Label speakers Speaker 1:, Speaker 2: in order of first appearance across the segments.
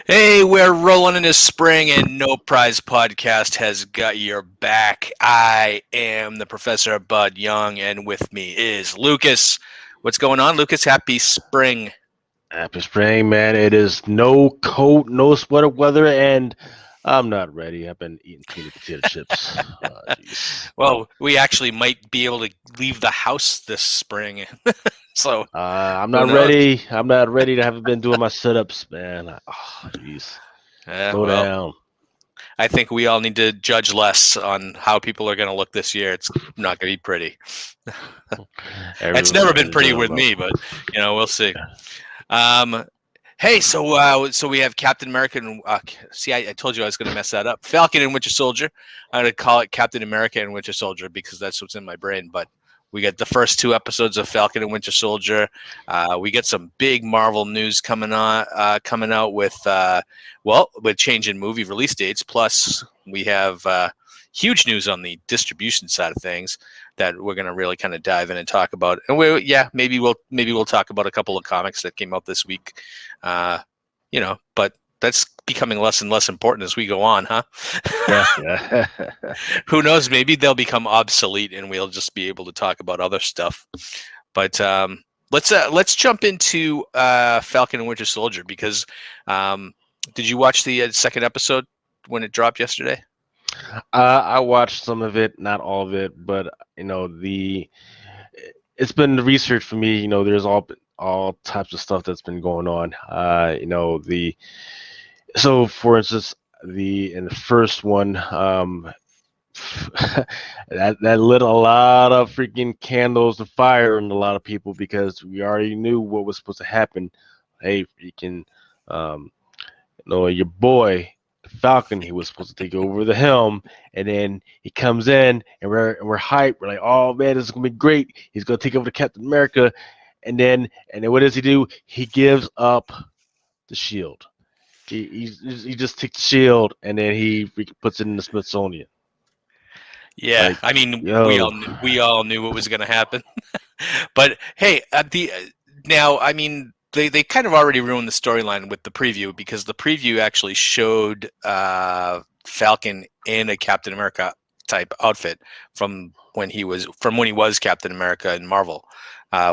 Speaker 1: Hey, we're rolling into spring and No Prize Podcast has got your back. I am the Professor Bud Young, and with me is Lucas. What's going on, Lucas? Happy spring.
Speaker 2: Happy spring, man. It is no coat, no sweater weather, and I'm not ready. I've been eating too many potato chips. Oh, jeez.
Speaker 1: Well, we actually might be able to leave the house this spring, so
Speaker 2: I'm
Speaker 1: who
Speaker 2: not
Speaker 1: knows?
Speaker 2: ready. I'm not ready. I haven't been doing my sit-ups, man. Oh, jeez. Slow
Speaker 1: Well,
Speaker 2: down.
Speaker 1: I think we all need to judge less on how people are going to look this year. It's not going to be pretty. It's never been
Speaker 2: Everybody's
Speaker 1: pretty
Speaker 2: doing
Speaker 1: with
Speaker 2: well.
Speaker 1: me, but we'll see. Um, Hey, so we have Captain America. And, see, I told you I was going to mess that up. Falcon and Winter Soldier. I'm going to call it Captain America and Winter Soldier because that's what's in my brain. But we get the first two episodes of Falcon and Winter Soldier. We get some big Marvel news coming out with changing movie release dates. Plus, we have huge news on the distribution side of things that we're going to really kind of dive in and talk about. And maybe we'll talk about a couple of comics that came out this week. Uh, but that's becoming less and less important as we go on, huh?
Speaker 2: Yeah, yeah.
Speaker 1: Who knows? Maybe they'll become obsolete, and we'll just be able to talk about other stuff. But let's jump into Falcon and Winter Soldier because did you watch the second episode when it dropped yesterday?
Speaker 2: I watched some of it, not all of it, but the it's been the research for me. There's all types of stuff that's been going on. The So, for instance, the in the first one, that lit a lot of freaking candles to fire in a lot of people because we already knew what was supposed to happen. Hey, freaking, um, your boy Falcon, he was supposed to take over the helm, and then he comes in, and we're hyped. We're like, oh man, this is gonna be great. He's gonna take over the Captain America, and then what does he do? He gives up the shield. He just takes the shield and then he puts it in the Smithsonian.
Speaker 1: Yeah,
Speaker 2: Like,
Speaker 1: I mean,
Speaker 2: yo,
Speaker 1: we all knew what was going to happen. But hey, at the now, I mean, they kind of already ruined the storyline with the preview because the preview actually showed Falcon in a Captain America type outfit from when he was Captain America in Marvel.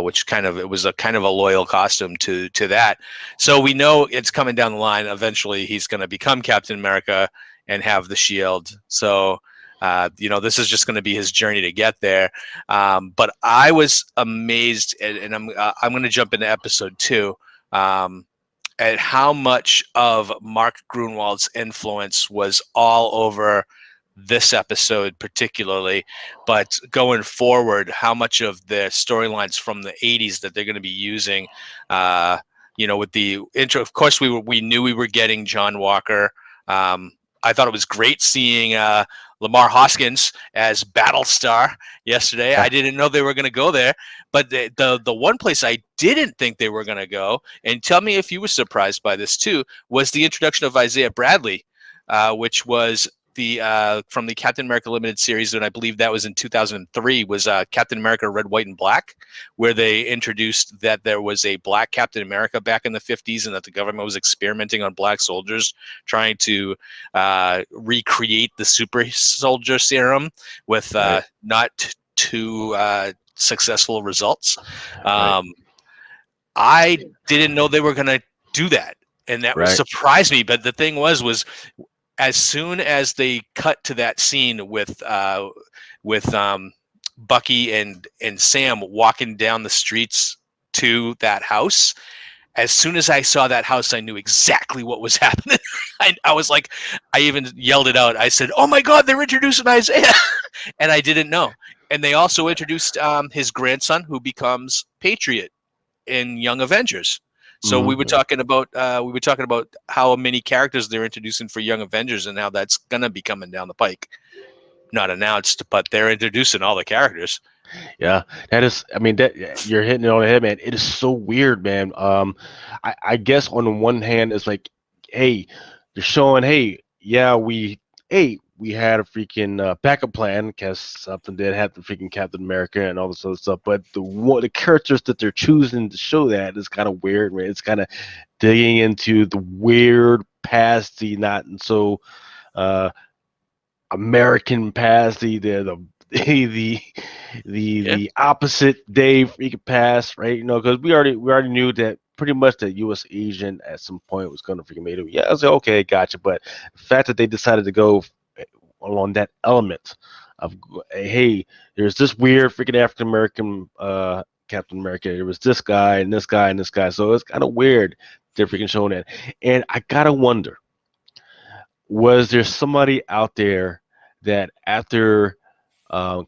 Speaker 1: Which it was a kind of a loyal costume to that, so we know it's coming down the line. Eventually, he's going to become Captain America and have the shield. So, this is just going to be his journey to get there. But I was amazed, and I'm going to jump into episode two, at how much of Mark Grunwald's influence was all over this episode, particularly, but going forward, how much of the storylines from the '80s that they're going to be using. With the intro, of course, we knew we were getting John Walker. I thought it was great seeing Lamar Hoskins as Battlestar yesterday.
Speaker 2: yeah,
Speaker 1: I didn't know they were going to go there, but the one place I didn't think they were going to go, and tell me if you were surprised by this too, was the introduction of Isaiah Bradley, which was the from the Captain America limited series, and I believe that was in 2003. Was Captain America Red, White, and Black, where they introduced that there was a black Captain America back in the 50s, and that the government was experimenting on black soldiers, trying to recreate the super soldier serum with
Speaker 2: right,
Speaker 1: not too successful results.
Speaker 2: right,
Speaker 1: Um, I didn't know they were going to do that, and that was
Speaker 2: right,
Speaker 1: surprised me. But the thing was as soon as they cut to that scene with Bucky and Sam walking down the streets to that house, as soon as I saw that house, I knew exactly what was happening. I was like, I even yelled it out. I said, "Oh my God, they're introducing Isaiah," and I didn't know. And they also introduced his grandson, who becomes Patriot in Young Avengers. So
Speaker 2: mm-hmm.
Speaker 1: we were talking about how many characters they're introducing for Young Avengers and how that's gonna be coming down the pike. Not announced, but they're introducing all the characters.
Speaker 2: Yeah, that is. I mean, that you're hitting it on the head, man. It is so weird, man. I guess on the one hand, it's like, hey, you're showing, hey, yeah, we had a freaking backup plan because something did happen to freaking Captain America and all this other stuff. But the characters that they're choosing to show that is kind of weird, man. It's kind of digging into the weird past, the not so uh, American past, the
Speaker 1: Yeah.
Speaker 2: the opposite day freaking pass, right? You know, because we already knew that pretty much that U.S. agent at some point was going to freaking made it. Yeah, I was like, okay, gotcha. But the fact that they decided to go along that element of, hey, there's this weird freaking African American Captain America. There was this guy and this guy and this guy. So it's kind of weird they're freaking showing that. And I gotta wonder, was there somebody out there that after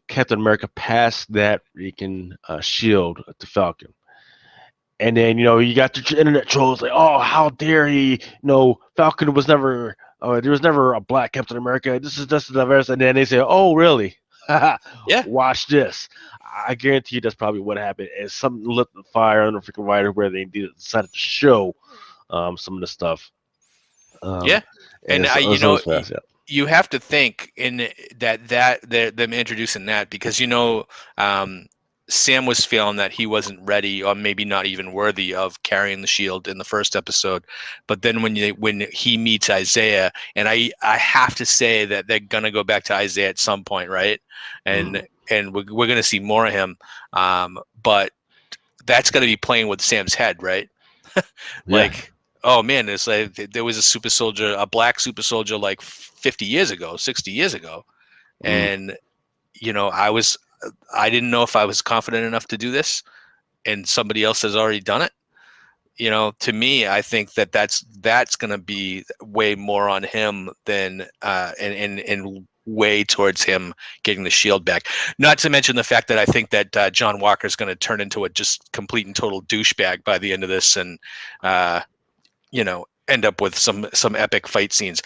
Speaker 2: Captain America passed that freaking shield to Falcon, and then you got the internet trolls like, oh, how dare he? Falcon was never. There was never a black Captain America. This is just the diverse. And then they say, oh, really?
Speaker 1: Yeah.
Speaker 2: Watch this. I guarantee you that's probably what happened. And something lit the fire on the freaking writer where they decided to show some of the stuff. Um,
Speaker 1: Yeah.
Speaker 2: and
Speaker 1: And
Speaker 2: it's,
Speaker 1: I,
Speaker 2: it's always fast. Yeah.
Speaker 1: you have to think in that them introducing that because um, Sam was feeling that he wasn't ready or maybe not even worthy of carrying the shield in the first episode, but then when he meets Isaiah, and I have to say that they're gonna go back to Isaiah at some point, right?
Speaker 2: Mm.
Speaker 1: And we're gonna see more of him, but that's gonna be playing with Sam's head, right?
Speaker 2: Yeah.
Speaker 1: Like, oh man, it's like there was a super soldier, a black super soldier, like 50 years ago, 60 years ago,
Speaker 2: Mm.
Speaker 1: and I didn't know if I was confident enough to do this, and somebody else has already done it. To me, I think that's going to be way more on him than and way towards him getting the shield back. Not to mention the fact that I think that John Walker is going to turn into a just complete and total douchebag by the end of this, and uh, end up with some epic fight scenes.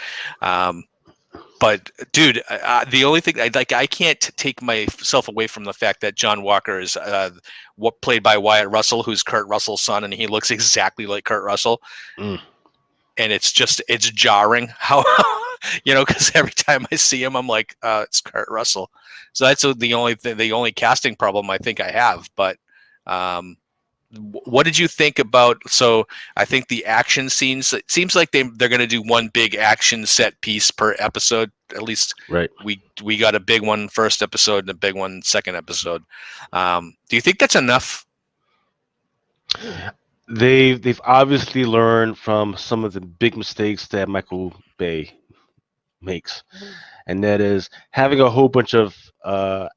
Speaker 1: But dude, the only thing I can't take myself away from the fact that John Walker is what played by Wyatt Russell, who's Kurt Russell's son, and he looks exactly like Kurt Russell,
Speaker 2: Mm.
Speaker 1: and it's jarring how because every time I see him, I'm like, it's Kurt Russell. So that's the only casting problem I think I have. But um, what did you think about? So I think the action scenes. It seems like they're going to do one big action set piece per episode. At least
Speaker 2: Right.
Speaker 1: we got a big one first episode and a big one second episode. Do you think that's enough?
Speaker 2: They've obviously learned from some of the big mistakes that Michael Bay makes, and that is having a whole bunch of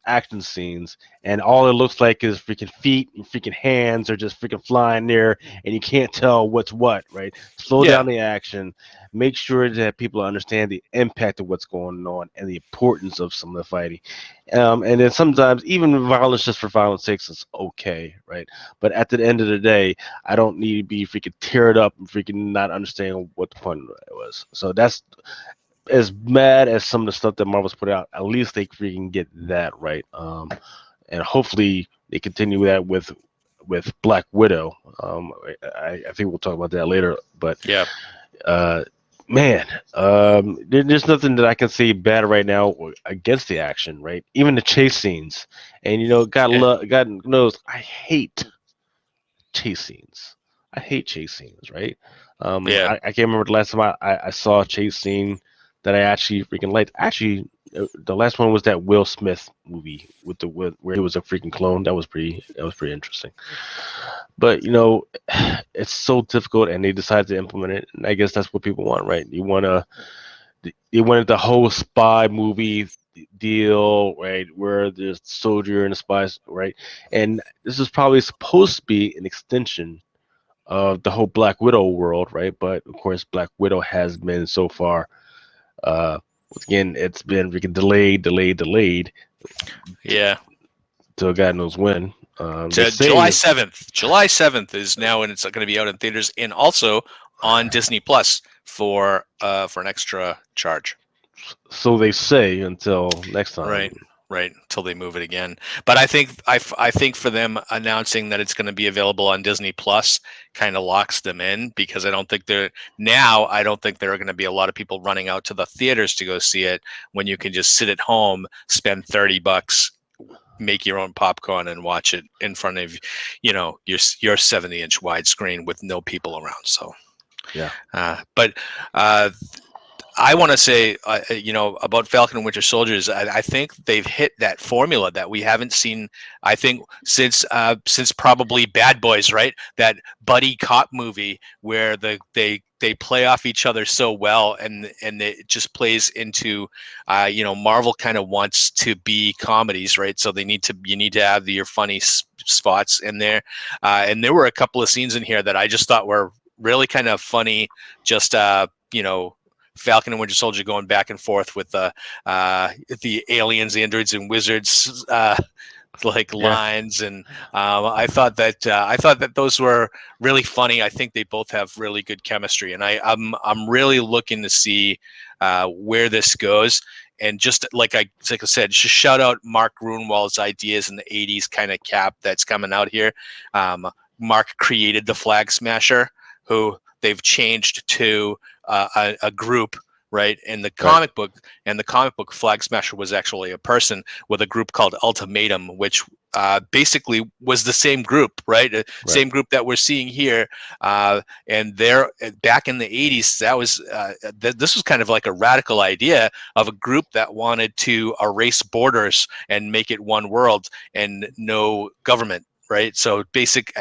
Speaker 2: action scenes, and all it looks like is freaking feet and freaking hands are just freaking flying there, and you can't tell what's what. Right? Slow
Speaker 1: Yeah,
Speaker 2: down the action. Make sure that people understand the impact of what's going on and the importance of some of the fighting. And then sometimes even violence just for violence sake is okay, right? But at the end of the day, I don't need to be freaking teared up and freaking not understanding what the point was. So that's as mad as some of the stuff that Marvel's put out. At least they freaking get that right. And hopefully they continue that with Black Widow. I think we'll talk about that later. But
Speaker 1: yeah,
Speaker 2: uh, man, there's nothing that I can say bad right now against the action, right? Even the chase scenes, and
Speaker 1: yeah,
Speaker 2: God knows I hate chase scenes. I hate chase scenes, right?
Speaker 1: yeah.
Speaker 2: I can't remember the last time I saw a chase scene that I actually freaking liked. Actually, the last one was that Will Smith movie where he was a freaking clone. That was pretty interesting. But it's so difficult, and they decided to implement it. And I guess that's what people want, right? They wanted the whole spy movie deal, right? Where there's soldier and the spies, right? And this is probably supposed to be an extension of the whole Black Widow world, right? But of course, Black Widow has been so far. Uh, Again, it's been freaking delayed
Speaker 1: Yeah.
Speaker 2: till God knows when. They
Speaker 1: July
Speaker 2: say
Speaker 1: 7th. July 7th is now, and it's going to be out in theaters and also on Disney Plus for an extra charge.
Speaker 2: so. They say until next time.
Speaker 1: Right, right. Until they move it again. But I think for them announcing that it's going to be available on Disney Plus kind of locks them in because I don't think there are going to be a lot of people running out to the theaters to go see it when you can just sit at home, spend $30, make your own popcorn and watch it in front of your 70-inch widescreen with no people around. So
Speaker 2: Yeah.
Speaker 1: But uh, I want to say, about Falcon and Winter Soldiers. I think they've hit that formula that we haven't seen. I think since probably Bad Boys, right? That buddy cop movie where they play off each other so well, and it just plays into, Marvel kind of wants to be comedies, right? So you need to have your funny spots in there, and there were a couple of scenes in here that I just thought were really kind of funny. Just Falcon and Winter Soldier going back and forth with the aliens, androids, and wizards like
Speaker 2: Yeah.
Speaker 1: lines, and I thought that those were really funny. I think they both have really good chemistry, and I'm really looking to see where this goes. And just like I said, just shout out Mark Grunwald's ideas in the '80s kind of cap that's coming out here. Mark created the Flag Smasher, who they've changed to a group, right? In the
Speaker 2: Right.
Speaker 1: comic book, Flag Smasher was actually a person with a group called Ultimatum, which basically was the same group, right?
Speaker 2: Right.
Speaker 1: Same group that we're seeing here. And they're back in the '80s. That was this was kind of like a radical idea of a group that wanted to erase borders and make it one world and no government, right? So basic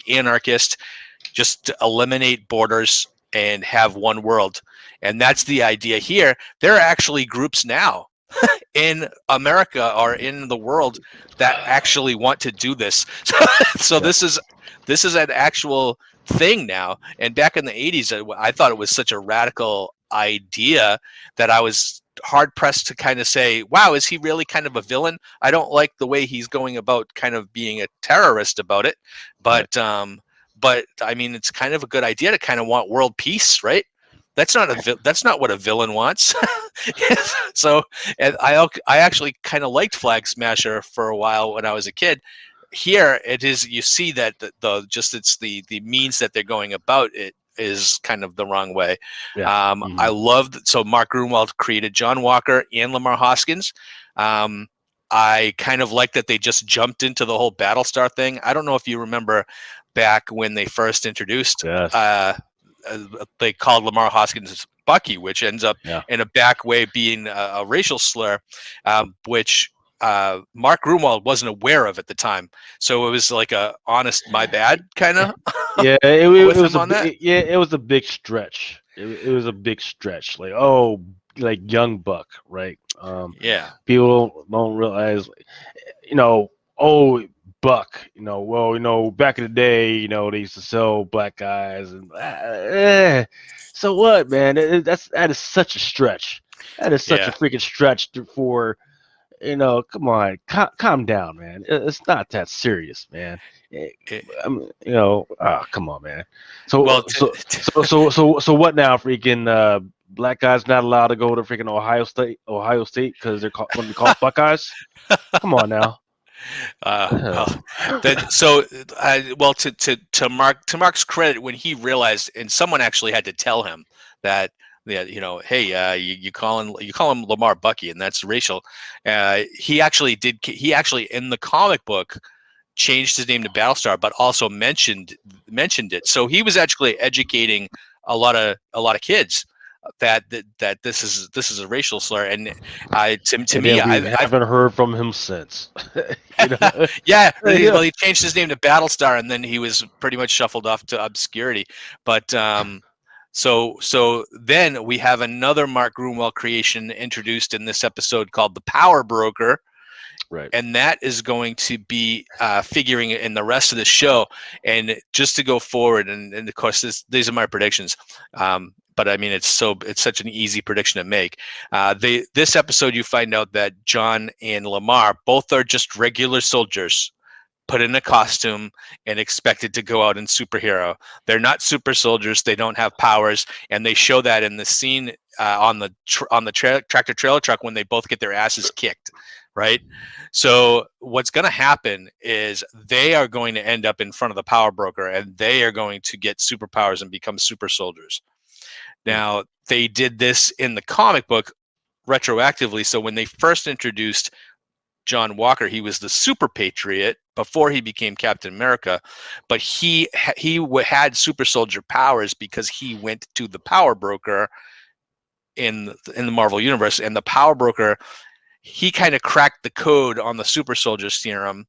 Speaker 1: anarchist, just to eliminate borders and have one world. And that's the idea here. There are actually groups now in America or in the world that actually want to do this. So
Speaker 2: Yeah.
Speaker 1: this is an actual thing now. And back in the '80s, I thought it was such a radical idea that I was hard pressed to kind of say, wow, is he really kind of a villain? I don't like the way he's going about kind of being a terrorist about it.
Speaker 2: Right.
Speaker 1: But I mean, it's kind of a good idea to kind of want world peace, right? That's not what a villain wants. So, and I actually kind of liked Flag Smasher for a while when I was a kid. Here it is. You see that it's the means that they're going about it is kind of the wrong way.
Speaker 2: Yeah.
Speaker 1: I
Speaker 2: Hmm.
Speaker 1: loved so Mark Grunwald created John Walker and Lamar Hoskins. Um, I kind of like that they just jumped into the whole Battlestar thing. I don't know if you remember back when they first introduced.
Speaker 2: Yes.
Speaker 1: Uh, they called Lamar Hoskins Bucky, which ends up
Speaker 2: Yeah.
Speaker 1: in a back way being a racial slur, which Mark Grunwald wasn't aware of at the time. So it was like a honest my bad kind of
Speaker 2: Yeah.
Speaker 1: with
Speaker 2: It was
Speaker 1: him
Speaker 2: a
Speaker 1: on that.
Speaker 2: yeah. It was a big stretch. It was a big stretch. Like, oh, like young buck, right?
Speaker 1: Yeah,
Speaker 2: People don't realize, you know, oh, buck, well, back in the day, they used to sell black guys, and so what, man? That is such a stretch. That is such a
Speaker 1: yeah.
Speaker 2: freaking stretch for, come on, calm down, man. It's not that serious, man. Eh,
Speaker 1: It,
Speaker 2: come on, man.
Speaker 1: well,
Speaker 2: So, so what now? Freaking black guys not allowed to go to freaking Ohio State because they're going to be called Buckeyes. Come on now.
Speaker 1: well,
Speaker 2: Oh.
Speaker 1: well, to Mark's credit, when he realized, and someone actually had to tell him that, hey, you call him Lamar Bucky, and that's racial. He actually did. He actually in the comic book changed his name to Battlestar, but also mentioned it. So he was actually educating a lot of kids that this is a racial slur. And to
Speaker 2: And
Speaker 1: me,
Speaker 2: then we
Speaker 1: I've
Speaker 2: haven't heard from him since. you know,
Speaker 1: yeah,
Speaker 2: yeah,
Speaker 1: well, he changed his name to Battlestar, and then he was pretty much shuffled off to obscurity. But so then we have another Mark Grunwald creation introduced in this episode called the Power Broker,
Speaker 2: right.
Speaker 1: and that is going to be figuring in the rest of the show. And just to go forward, and of course, these are my predictions. But I mean, it's such an easy prediction to make. This episode, you find out that John and Lamar both are just regular soldiers put in a costume and expected to go out and superhero. They're not super soldiers. They don't have powers, and they show that in the scene on the tractor trailer truck when they both get their asses kicked. Right. So what's going to happen is they are going to end up in front of the power broker, and they are going to get superpowers and become super soldiers.
Speaker 2: Mm.
Speaker 1: Now, they did this in the comic book retroactively. So when they first introduced John Walker, he was the super patriot, before he became Captain America, but had super soldier powers because he went to the power broker in the Marvel universe, and the power broker, he kind of cracked the code on the super soldier serum,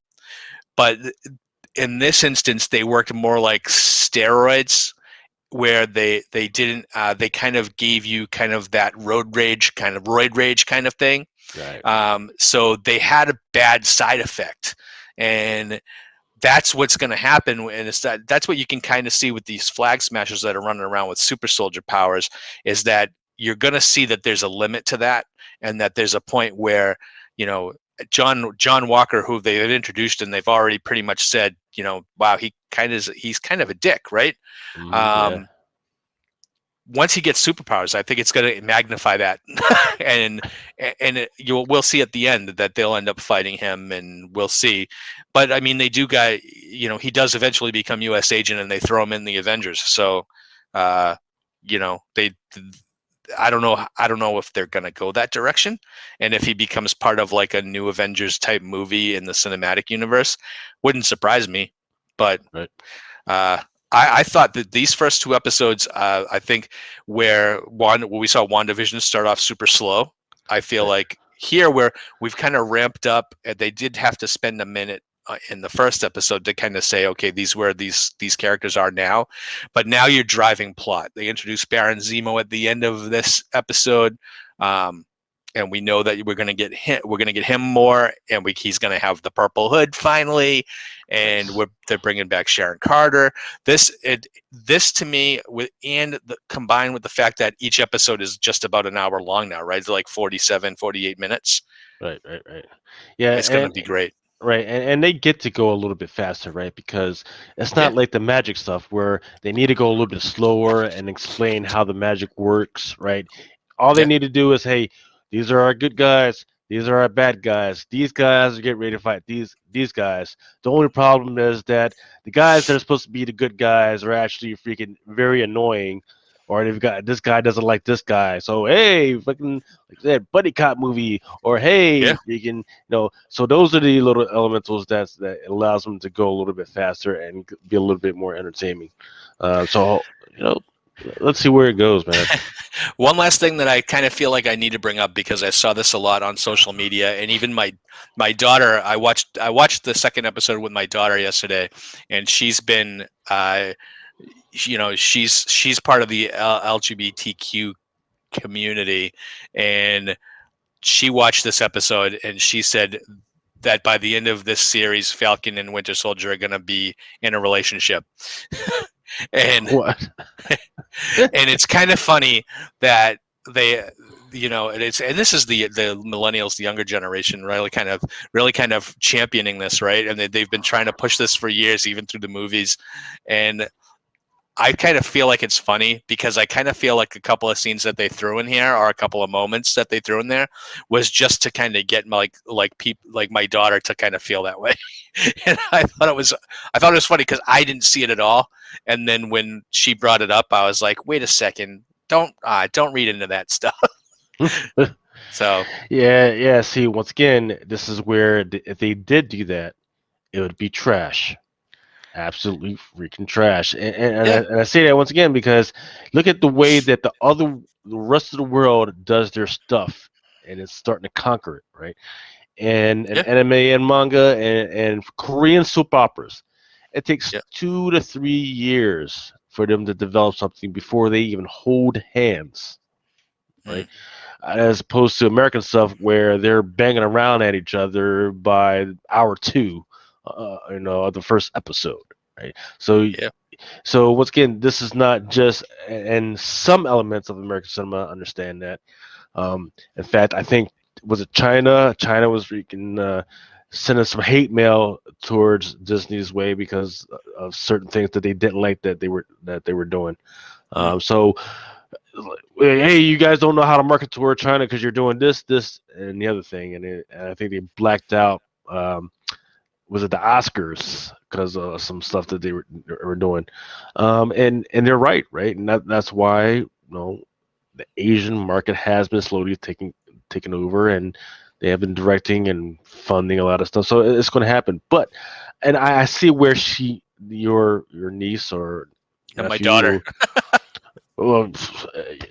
Speaker 1: but in this instance they worked more like steroids, where they didn't they kind of gave you kind of that road rage, kind of roid rage kind of thing.
Speaker 2: Right.
Speaker 1: So they had a bad side effect, and that's what's going to happen. And that's what you can kind of see with these flag smashers that are running around with super soldier powers, is that you're going to see that there's a limit to that, and that there's a point where, you know, John Walker, who they've introduced and they've already pretty much said, you know, wow, he's kind of a dick, right?
Speaker 2: Yeah.
Speaker 1: Um, Once he gets superpowers, I think it's going to magnify that, and we'll see at the end that they'll end up fighting him, and we'll see. But I mean, they do he does eventually become U.S. agent, and they throw him in the Avengers. So, uh, they. I don't know if they're going to go that direction, and if he becomes part of like a new Avengers type movie in the cinematic universe, wouldn't surprise me. But
Speaker 2: Right.
Speaker 1: uh, I thought that these first two episodes, I think, where we saw WandaVision start off super slow, I feel
Speaker 2: Right.
Speaker 1: like here where we've kind of ramped up, and they did have to spend a minute in the first episode to kind of say, okay, these where these characters are now, but now you're driving plot. They introduced Baron Zemo at the end of this episode. And we know that we're going to get him. We're going to get him more, and he's going to have the purple hood finally, and
Speaker 2: Nice.
Speaker 1: they're bringing back Sharon Carter. This to me, combined with the fact that each episode is just about an hour long now, right? It's like 47, 48 minutes.
Speaker 2: Right. Right. Right. Yeah.
Speaker 1: It's going to
Speaker 2: And
Speaker 1: be great.
Speaker 2: right, and they get to go a little bit faster, right? Because it's
Speaker 1: Yeah,
Speaker 2: not like the magic stuff where they need to go a little bit slower and explain how the magic works, right? All they
Speaker 1: yeah,
Speaker 2: need to do is, hey, these are our good guys, these are our bad guys. These guys are getting ready to fight these guys. The only problem is that the guys that are supposed to be the good guys are actually freaking very annoying, or they've got this guy doesn't like this guy. So hey, fucking like that buddy cop movie, or hey,
Speaker 1: yeah.
Speaker 2: freaking so those are the little elementals that allows them to go a little bit faster and be a little bit more entertaining. So you know, let's see where it goes, man.
Speaker 1: One last thing that I kind of feel like I need to bring up, because I saw this a lot on social media, and even my daughter. I watched the second episode with my daughter yesterday, and she's been she's part of the LGBTQ community, and she watched this episode, and she said that by the end of this series, Falcon and Winter Soldier are going to be in a relationship. and
Speaker 2: What?
Speaker 1: and it's kind of funny that they and this is the millennials, the younger generation, really kind of championing this, right? And they've been trying to push this for years, even through the movies. And I kind of feel like it's funny, because I kind of feel like a couple of scenes that they threw in here, or a couple of moments that they threw in there, was just to kind of get people like my daughter to kind of feel that way. And I thought it was funny, because I didn't see it at all. And then when she brought it up, I was like, wait a second, don't read into that stuff. So
Speaker 2: Yeah. See, once again, this is where if they did do that, it would be trash. Absolutely freaking trash.
Speaker 1: yeah,
Speaker 2: And I say that once again because look at the way that the rest of the world does their stuff, and it's starting to conquer it, right? And
Speaker 1: yeah,
Speaker 2: anime and manga and Korean soap operas, it takes
Speaker 1: yeah,
Speaker 2: 2 to 3 years for them to develop something before they even hold hands,
Speaker 1: mm,
Speaker 2: right? As opposed to American stuff where they're banging around at each other by hour two, of the first episode, right? So,
Speaker 1: yeah,
Speaker 2: so once again, this is not just, and some elements of American cinema understand that. In fact, I think was it China? China was freaking sending some hate mail towards Disney's way because of certain things that they didn't like that they were doing.
Speaker 1: mm,
Speaker 2: So hey, you guys don't know how to market toward China because you're doing this, and the other thing, and I think they blacked out. Was it the Oscars because of some stuff that they were doing, and they're right, and that's why the Asian market has been slowly taking over, and They have been directing and funding a lot of stuff, so it's going to happen. But and I see where your niece or
Speaker 1: And my daughter.
Speaker 2: nephew, well,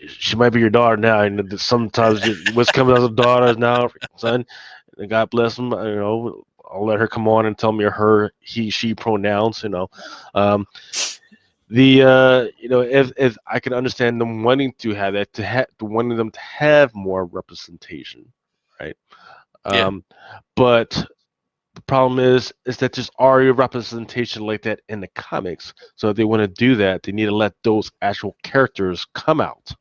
Speaker 2: she might be your daughter now, and sometimes what's coming out of daughter now, son. And God bless them. I'll let her come on and tell me her, he, she pronouns. Um, if I can understand them wanting to have that, wanting them to have more representation, right?
Speaker 1: Yeah.
Speaker 2: Um, but the problem is that there's already representation like that in the comics. So if they want to do that, they need to let those actual characters come out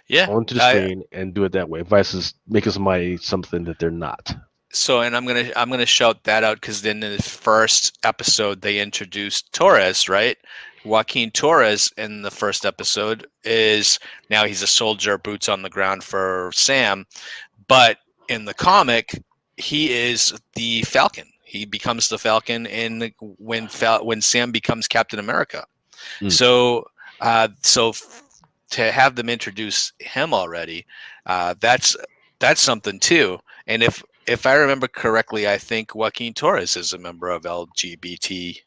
Speaker 1: Yeah.
Speaker 2: onto the screen and do it that way, versus making somebody something that they're not.
Speaker 1: So, and I'm gonna shout that out because then in the first episode they introduced Torres, right? Joaquin Torres in the first episode is now he's a soldier, boots on the ground for Sam, but in the comic he is the Falcon. He becomes the Falcon in when Sam becomes Captain America.
Speaker 2: Mm.
Speaker 1: So, to have them introduce him already, that's something too. And if I remember correctly, I think Joaquin Torres is a member of LGBT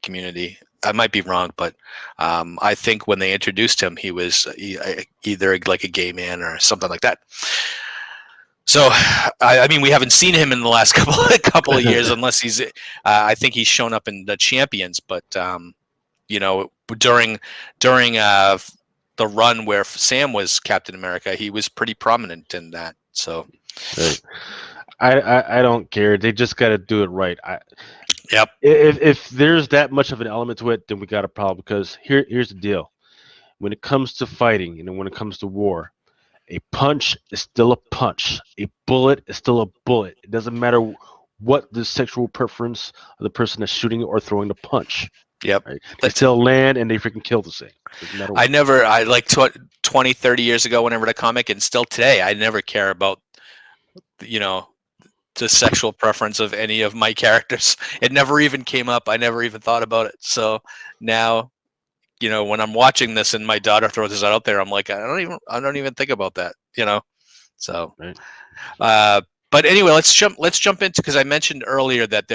Speaker 1: community. I might be wrong, but I think when they introduced him, he was either like a gay man or something like that. So, I mean, we haven't seen him in the last couple of years, unless he's. I think he's shown up in the Champions, but during the run where Sam was Captain America, he was pretty prominent in that. So,
Speaker 2: Right. I don't care. They just got to do it right.
Speaker 1: yep,
Speaker 2: If there's that much of an element to it, then we got a problem. Because here's the deal: when it comes to fighting and when it comes to war, a punch is still a punch. A bullet is still a bullet. It doesn't matter what the sexual preference of the person that's shooting or throwing the punch.
Speaker 1: yep.
Speaker 2: Right? They
Speaker 1: But
Speaker 2: still land and they freaking kill the thing. Doesn't matter what.
Speaker 1: I like 20, 30 years ago, whenever the comic, and still today, I never care about, you know, the sexual preference of any of my characters. It never even came up. I never even thought about it. So now, when I'm watching this and my daughter throws this out there, I'm like, I don't even think about that. So,
Speaker 2: Right?
Speaker 1: uh, but anyway, let's jump into, because I mentioned earlier that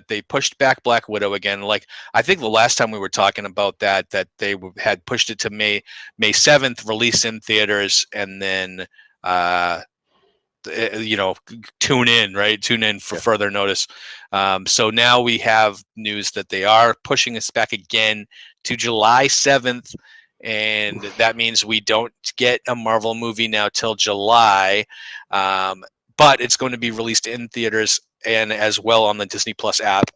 Speaker 1: they pushed back Black Widow again. Like, I think the last time we were talking about that they had pushed it to May 7th, release in theaters, and then uh, tune in for
Speaker 2: Yeah.
Speaker 1: further notice. So now we have news that they are pushing us back again to July 7th, and that means we don't get a Marvel movie now till July, but it's going to be released in theaters and as well on the Disney Plus app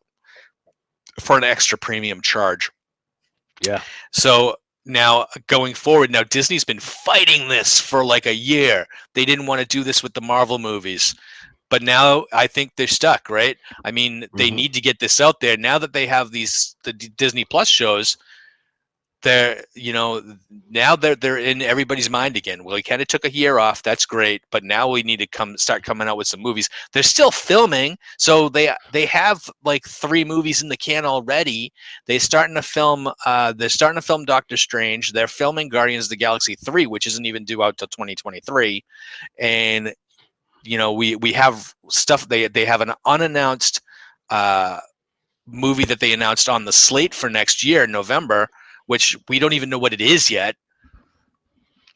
Speaker 1: for an extra premium charge.
Speaker 2: Yeah.
Speaker 1: So now going forward, now Disney's been fighting this for like a year. They didn't want to do this with the Marvel movies, but now I think they're stuck, right? I mean, they
Speaker 2: Mm-hmm.
Speaker 1: need to get this out there now that they have the Disney Plus shows. They're now they're in everybody's mind again. Well, we kind of took a year off. That's great, but now we need to start coming out with some movies. They're still filming, so they have like 3 movies in the can already. They're starting to film Doctor Strange. They're filming Guardians of the Galaxy 3, which isn't even due out till 2023. And we have stuff. They have an unannounced movie that they announced on the slate for next year, November, which we don't even know what it is yet.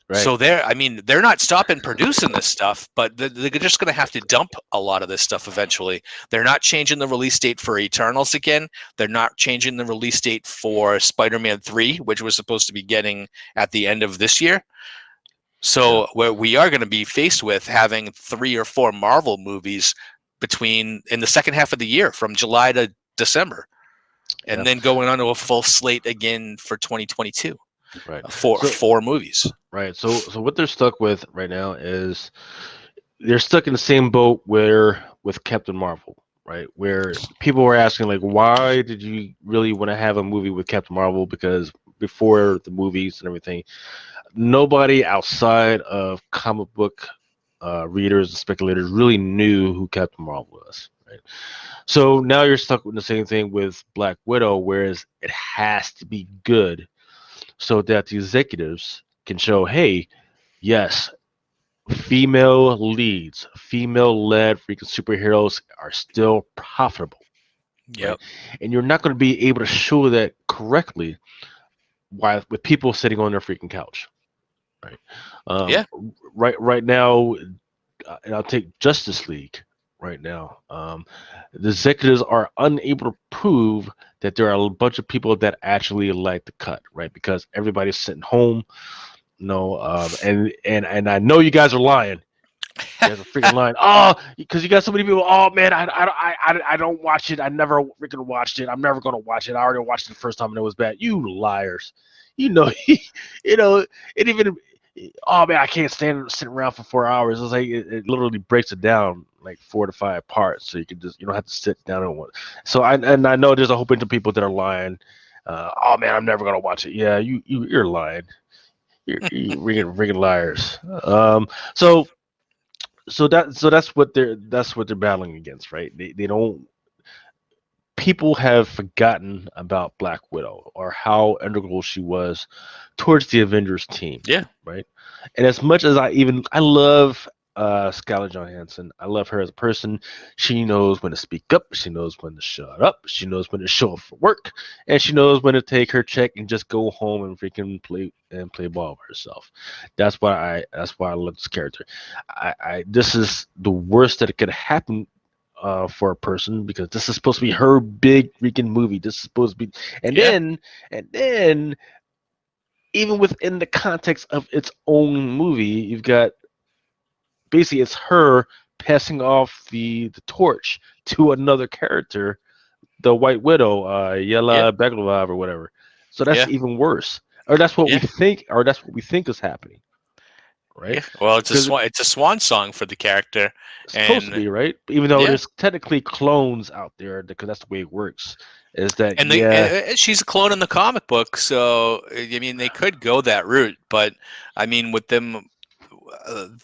Speaker 2: Right.
Speaker 1: So they're not stopping producing this stuff, but they're just going to have to dump a lot of this stuff eventually. They're not changing the release date for Eternals again. They're not changing the release date for Spider-Man 3, which was supposed to be getting at the end of this year.
Speaker 2: Yeah.
Speaker 1: So where we are going to be faced with having 3 or 4 Marvel movies in the second half of the year, from July to December,
Speaker 2: Yeah.
Speaker 1: and then going on to a full slate again for 2022
Speaker 2: Right.
Speaker 1: for
Speaker 2: So
Speaker 1: 4 movies.
Speaker 2: right. So what they're stuck with right now is they're stuck in the same boat where with Captain Marvel, right? Where people were asking like, why did you really want to have a movie with Captain Marvel? Because before the movies and everything, nobody outside of comic book readers and speculators really knew who Captain Marvel was, right? So now you're stuck with the same thing with Black Widow, whereas it has to be good so that the executives can show, hey, yes, female leads, female-led freaking superheroes are still profitable, right?
Speaker 1: Yep.
Speaker 2: And you're not going to be able to show that correctly while with people sitting on their freaking couch, right? Um,
Speaker 1: Yeah.
Speaker 2: right now, and I'll take Justice League right now. The executives are unable to prove that there are a bunch of people that actually like the cut, right? Because everybody's sitting home. No, and I know you guys are lying. You guys are freaking lying. Oh, because you got so many people. Oh man, I don't watch it. I never freaking watched it. I'm never gonna watch it. I already watched it the first time and it was bad. You liars. You know, you know, it even. Oh man, I can't stand sitting around for 4 hours. It's like it literally breaks it down like 4 to 5 parts, so you don't have to sit down and watch. So I know there's a whole bunch of people that are lying. Oh man, I'm never gonna watch it. Yeah, you're lying. You freaking liars. So that's what they're battling against, right? They don't people have forgotten about Black Widow or how integral she was towards the Avengers team,
Speaker 1: Yeah.
Speaker 2: right? And as much as I love Scarlett Johansson, I love her as a person. She knows when to speak up, she knows when to shut up, she knows when to show up for work, and she knows when to take her check and just go home and freaking play ball with herself. That's why I love this character. I this is the worst that it could happen for a person because this is supposed to be her big freaking movie. This is supposed to be, and
Speaker 1: Yeah.
Speaker 2: then and then even within the context of its own movie, you've got basically it's her passing off the torch to another character, the White Widow,
Speaker 1: Yeah.
Speaker 2: Yela Beglov or whatever. So that's
Speaker 1: Yeah.
Speaker 2: even worse, or
Speaker 1: Yeah.
Speaker 2: that's what we think is happening, right?
Speaker 1: Yeah. Well,
Speaker 2: Because
Speaker 1: it's a swan song for the character,
Speaker 2: it's supposed to
Speaker 1: and
Speaker 2: be right, even though
Speaker 1: yeah,
Speaker 2: there's technically clones out there because that's the way it works. Is that
Speaker 1: and
Speaker 2: yeah,
Speaker 1: she's a clone in the comic book, so I mean they could go that route, but I mean with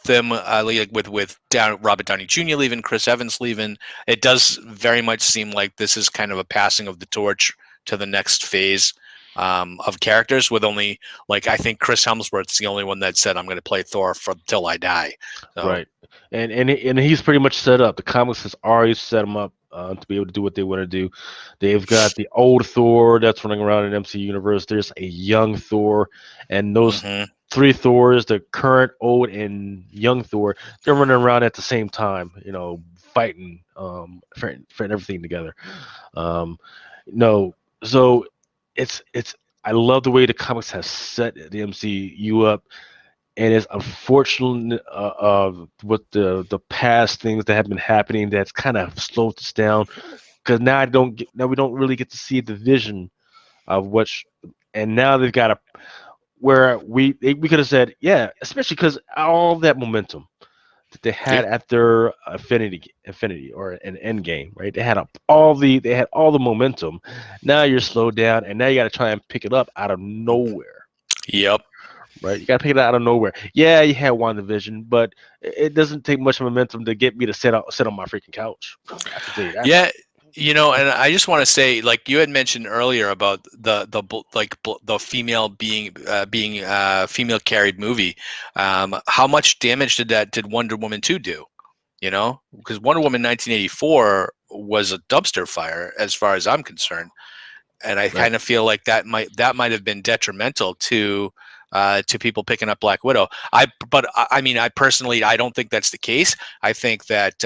Speaker 1: like with Robert Downey Jr. leaving, Chris Evans leaving, it does very much seem like this is kind of a passing of the torch to the next phase of characters. With only like I think Chris Hemsworth's the only one that said I'm going to play Thor for till I die. So
Speaker 2: right, and he's pretty much set up. The comics has already set him up to be able to do what they want to do. They've got the old Thor that's running around in MC Universe. There's a young Thor, and those
Speaker 1: hmm
Speaker 2: three Thors, the current, old, and young Thor, they're running around at the same time. Fighting for everything together. Um, no, so it's. I love the way the comics has set the MCU up and it's unfortunate with the past things that have been happening that's kind of slowed us down because now we don't really get to see the vision of and now they've got a where we could have said yeah, especially because all that momentum that they
Speaker 1: yeah,
Speaker 2: had at their Infinity or an end game, right? They had all the momentum. Now you're slowed down, and now you got to try and pick it up out of nowhere,
Speaker 1: yep.
Speaker 2: right? You got to pick it out of nowhere. Yeah, you had WandaVision, but it doesn't take much momentum to get me to sit on my freaking couch. I can tell you that.
Speaker 1: Yeah, and I just want to say, like you had mentioned earlier about the female being female carried movie. How much damage did Wonder Woman 2 do? Because Wonder Woman 1984 was a dumpster fire as far as I'm concerned, and I
Speaker 2: Right,
Speaker 1: kind of feel like that might have been detrimental to people picking up Black Widow. I mean, I personally I don't think that's the case. I think that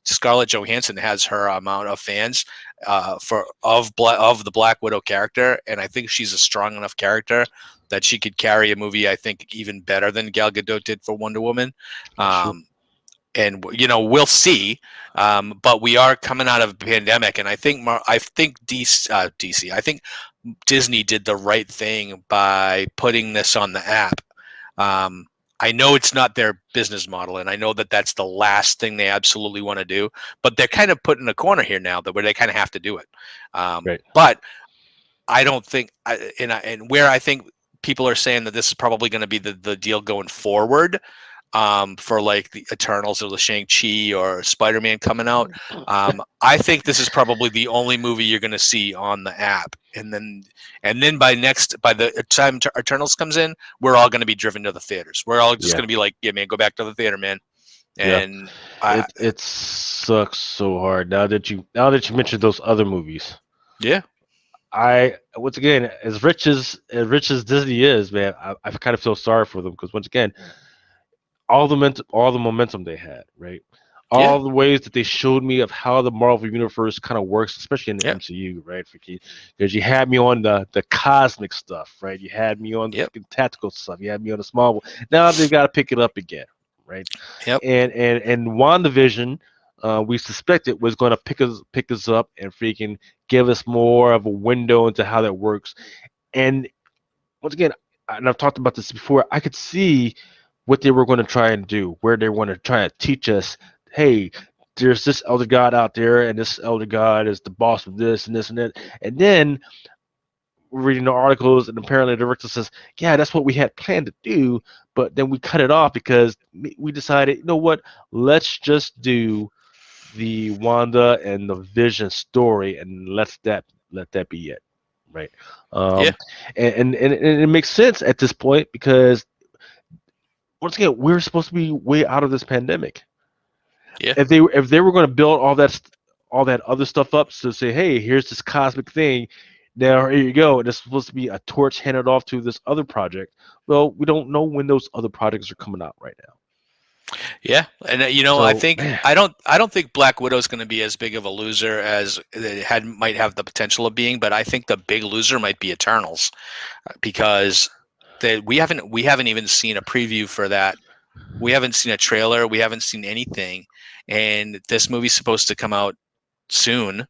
Speaker 1: Scarlett Johansson has her amount of fans of the Black Widow character, and I think she's a strong enough character that she could carry a movie. I think even better than Gal Gadot did for Wonder Woman.
Speaker 2: that's true.
Speaker 1: Um, and we'll see. But we are coming out of a pandemic, and I think DC, I think Disney did the right thing by putting this on the app. Um, I know it's not their business model, and I know that that's the last thing they absolutely want to do. But they're kind of put in a corner here now that where they kind of have to do it.
Speaker 2: Right,
Speaker 1: But I don't think, and where I think people are saying that this is probably going to be the deal going forward for like the Eternals or the Shang-Chi or Spider-Man coming out. I think this is probably the only movie you're going to see on the app. and then by the time Eternals comes in, we're all going to be driven to the theaters. We're all just
Speaker 2: Yeah,
Speaker 1: going to be like, yeah, man, go back to the theater, man.
Speaker 2: yeah.
Speaker 1: And I
Speaker 2: It sucks so hard now that you mentioned those other movies.
Speaker 1: yeah,
Speaker 2: I once again, as rich as Disney is, man, I kind of feel sorry for them because once again, all the momentum they had, right?
Speaker 1: yeah,
Speaker 2: All the ways that they showed me of how the Marvel universe kind of works, especially in the
Speaker 1: yeah,
Speaker 2: MCU, right? Because you had me on the cosmic stuff, right? You had me on the
Speaker 1: yep,
Speaker 2: freaking tactical stuff. You had me on the small one. Now they've got to pick it up again, right?
Speaker 1: yep,
Speaker 2: And WandaVision, we suspected was going to pick us up and freaking give us more of a window into how that works. And once again, and I've talked about this before, I could see what they were going to try and do, where they want to try to teach us, hey, there's this elder god out there, and this elder god is the boss of this and this and that. And then we're reading the articles, and apparently the director says, yeah, that's what we had planned to do, but then we cut it off because we decided, you know what, let's just do the Wanda and the Vision story, and let that be it, right?
Speaker 1: yeah,
Speaker 2: Um, and it makes sense at this point because once again, we're supposed to be way out of this pandemic.
Speaker 1: yeah.
Speaker 2: If they were going to build all that other stuff up to say, hey, here's this cosmic thing. Now here you go, and it's supposed to be a torch handed off to this other project. Well, we don't know when those other projects are coming out right now.
Speaker 1: Yeah, and I
Speaker 2: So
Speaker 1: think
Speaker 2: man,
Speaker 1: I don't think Black Widow's going to be as big of a loser as it might have the potential of being, but I think the big loser might be Eternals because we haven't even seen a preview for that. We haven't seen a trailer. We haven't seen anything, and this movie's supposed to come out soon,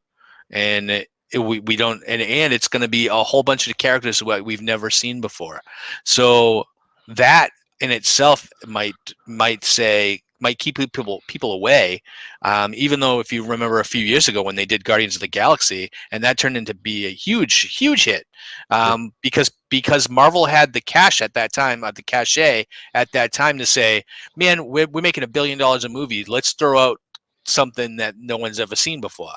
Speaker 1: and we don't, and it's going to be a whole bunch of characters that we've never seen before. So that in itself might keep people away. Even though if you remember a few years ago when they did Guardians of the Galaxy, and that turned into be a huge hit,
Speaker 2: yep,
Speaker 1: because Marvel had the cash at that time, the cachet at that time to say, man, we're making $1 billion a movie. Let's throw out something that no one's ever seen before,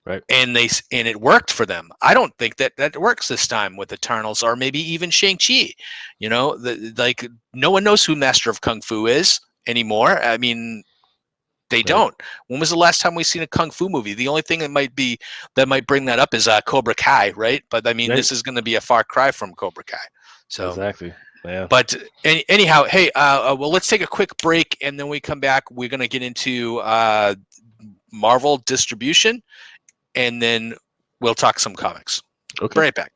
Speaker 2: right,
Speaker 1: and it worked for them. I don't think that works this time with Eternals or maybe even Shang-Chi. Like no one knows who Master of Kung Fu is anymore. I mean, they
Speaker 2: right,
Speaker 1: don't. When was the last time we seen a kung fu movie? The only thing that might bring that up is Cobra Kai, right? But I mean,
Speaker 2: right,
Speaker 1: this is going to be a far cry from Cobra Kai. So,
Speaker 2: exactly, yeah.
Speaker 1: but anyhow, hey, well, let's take a quick break, and then we come back. We're going to get into Marvel distribution, and then we'll talk some comics. Be
Speaker 2: Okay.
Speaker 1: right back.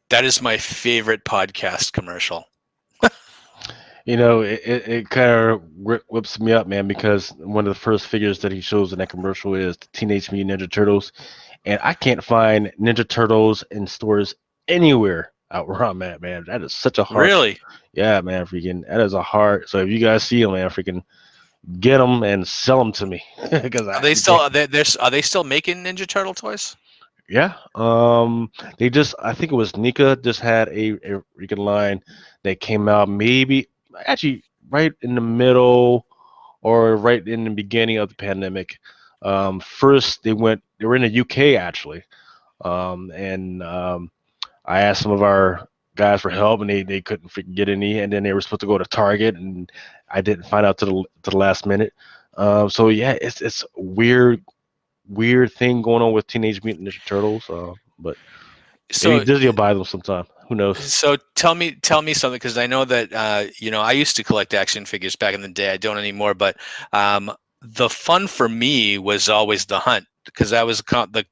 Speaker 1: That is my favorite podcast commercial.
Speaker 2: It kind of whips me up, man, because one of the first figures that he shows in that commercial is the Teenage Mutant Ninja Turtles, and I can't find Ninja Turtles in stores anywhere out where I'm at, man. That is such a hard,
Speaker 1: Really?
Speaker 2: yeah, man, freaking, that is a hard. So if you guys see them, man, freaking get them and sell them to me, because
Speaker 1: Are they
Speaker 2: we
Speaker 1: still
Speaker 2: can't.
Speaker 1: are they still making Ninja Turtle toys?
Speaker 2: Yeah, they just, I think it was Nika just had a freaking line that came out maybe actually right in the middle or right in the beginning of the pandemic. First, they were in the UK actually, and I asked some of our guys for help, and they couldn't freaking get any, and then they were supposed to go to Target, and I didn't find out to the last minute. So yeah, it's weird thing going on with Teenage Mutant Ninja Turtles, but maybe
Speaker 1: So
Speaker 2: Disney will buy them sometime. Who knows?
Speaker 1: So tell me something, because I know that I used to collect action figures back in the day. I don't anymore, but um, the fun for me was always the hunt, because that was the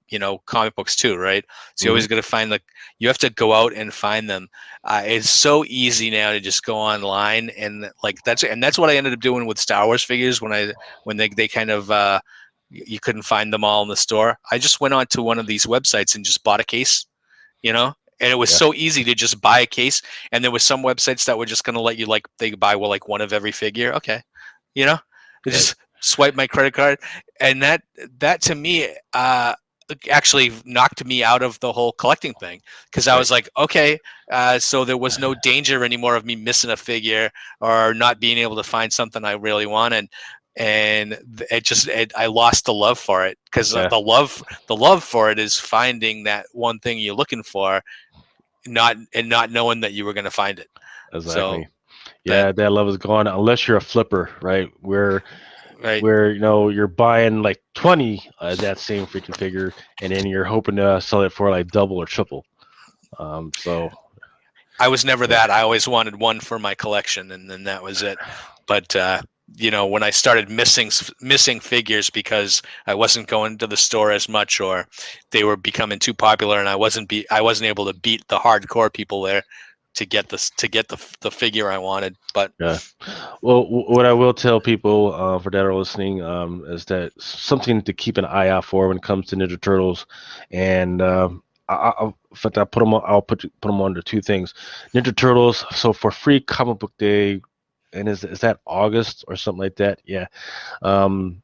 Speaker 1: comic books too, right? So you
Speaker 2: Hmm.
Speaker 1: always got to find you have to go out and find them. It's so easy now to just go online, and that's what I ended up doing with Star Wars figures when they kind of you couldn't find them all in the store. I just went on to one of these websites and just bought a case, and it was
Speaker 2: Yeah.
Speaker 1: so easy to just buy a case. And there was some websites that were just going to let you, they buy one of every figure. Okay, you know, I
Speaker 2: Right.
Speaker 1: just swipe my credit card, and that to me actually knocked me out of the whole collecting thing, because I
Speaker 2: Right.
Speaker 1: was like, okay, so there was no danger anymore of me missing a figure or not being able to find something I really wanted. And I lost the love for it, because
Speaker 2: Yeah.
Speaker 1: the love for it is finding that one thing you're looking for, not knowing that you were going to find it. So
Speaker 2: Exactly.
Speaker 1: that
Speaker 2: Yeah, that love is gone unless you're a flipper, right? Where
Speaker 1: right.
Speaker 2: where you're buying like 20 that same freaking figure, and then you're hoping to sell it for like double or triple. So
Speaker 1: I was never
Speaker 2: yeah,
Speaker 1: that. I always wanted one for my collection, and then that was it. But when I started missing figures because I wasn't going to the store as much, or they were becoming too popular, and I wasn't able to beat the hardcore people there to get the figure I wanted. But
Speaker 2: yeah. Well, what I will tell people for that are listening is that something to keep an eye out for when it comes to Ninja Turtles, and in fact, I put them on, I'll put them under two things: Ninja Turtles. So for free comic book day, and is that August or something like that? Yeah. Um,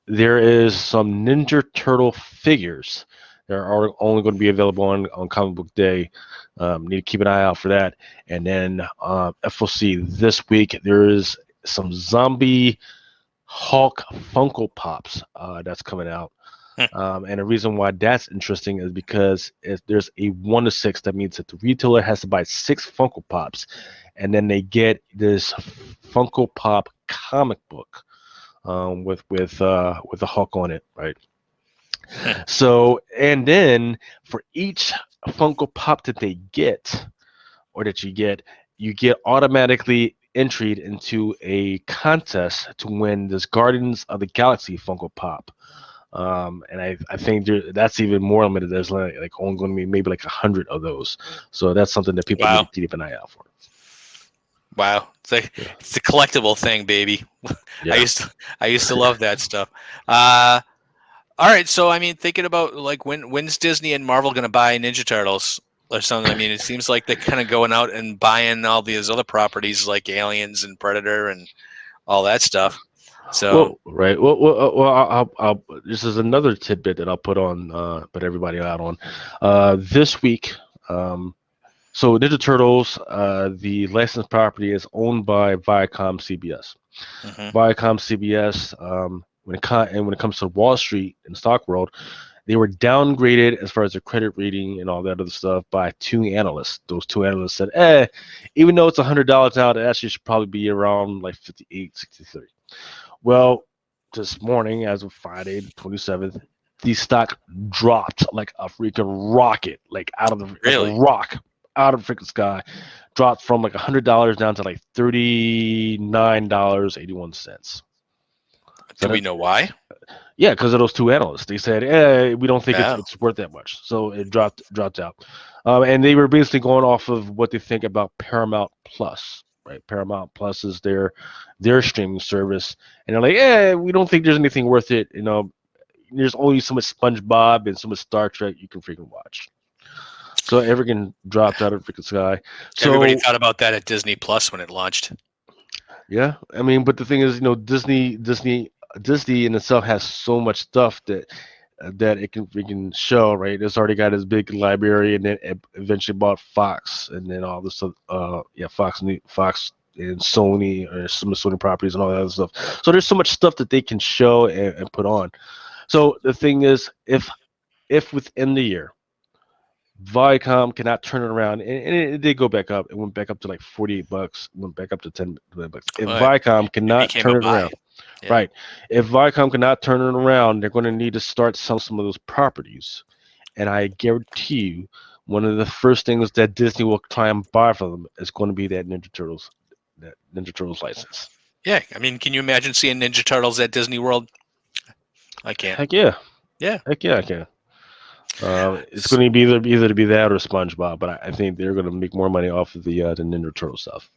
Speaker 2: there is some Ninja Turtle figures that are only going to be available on Comic Book Day. Need to keep an eye out for that. And then FOC this week, there is some Zombie Hulk Funko Pops that's coming out. And the reason why that's interesting is because if there's a 1 to 6, that means that the retailer has to buy 6 Funko Pops, and then they get this Funko Pop comic book with the Hulk on it, right? So, and then for each Funko Pop that they get or that you get automatically entered into a contest to win this Guardians of the Galaxy Funko Pop. And I think that's even more limited. There's like only going to be maybe like 100 of those. So that's something that people need to
Speaker 1: wow,
Speaker 2: keep an eye out for.
Speaker 1: wow,
Speaker 2: Yeah.
Speaker 1: it's a collectible thing, baby. I
Speaker 2: Yeah.
Speaker 1: used to I used to love that stuff. Uh, All right, so I mean, thinking about when's Disney and Marvel going to buy Ninja Turtles or something? I mean, it seems like they're kind of going out and buying all these other properties like Aliens and Predator and all that stuff. So,
Speaker 2: Well, right. Well, this is another tidbit that I'll put everybody out on. This week, um, so Ninja Turtles, the licensed property is owned by Viacom CBS.
Speaker 1: mhm.
Speaker 2: Viacom CBS, when it comes to Wall Street and stock world, they were downgraded as far as their credit rating and all that other stuff by 2 analysts. Those 2 analysts said, even though it's $100 now, it actually should probably be around like 58, 63. Well, this morning, as of Friday, the 27th, the stock dropped like a freaking rocket, like like a
Speaker 1: Really?
Speaker 2: rock out of the freaking sky. Dropped from like $100 down to like $39.81. So
Speaker 1: Do we
Speaker 2: that,
Speaker 1: know why?
Speaker 2: yeah, because of those 2 analysts, they said, we don't think
Speaker 1: Yeah.
Speaker 2: it's worth that much. So it dropped out, and they were basically going off of what they think about Paramount Plus. Right, Paramount Plus is their streaming service, and they're like, we don't think there's anything worth it. There's only so much SpongeBob and so much Star Trek you can freaking watch. So everything dropped out of the freaking sky.
Speaker 1: Everybody
Speaker 2: So
Speaker 1: thought about that at Disney Plus when it launched.
Speaker 2: yeah, I mean, but the thing is, Disney in itself has so much stuff that it can show, right? It's already got its big library, and then it eventually bought Fox, and then all this, Fox and Sony, or some of the Sony properties and all that other stuff. So there's so much stuff that they can show and put on. So the thing is, if within the year Viacom cannot turn it around, and it did go back up. It went back up to like $48, went back up to $10. If
Speaker 1: Well,
Speaker 2: Viacom
Speaker 1: it
Speaker 2: cannot
Speaker 1: became a
Speaker 2: turn it
Speaker 1: buy.
Speaker 2: around,
Speaker 1: Yeah.
Speaker 2: right? If Viacom cannot turn it around, they're going to need to start selling some of those properties. And I guarantee you, one of the first things that Disney will try and buy from them is going to be that Ninja Turtles license.
Speaker 1: Yeah, I mean, can you imagine seeing Ninja Turtles at Disney World? I can't.
Speaker 2: Heck yeah,
Speaker 1: Yeah.
Speaker 2: heck yeah, I can. It's
Speaker 1: S-
Speaker 2: going to be either to be that or SpongeBob, but I think they're going to make more money off of the Ninja Turtle stuff.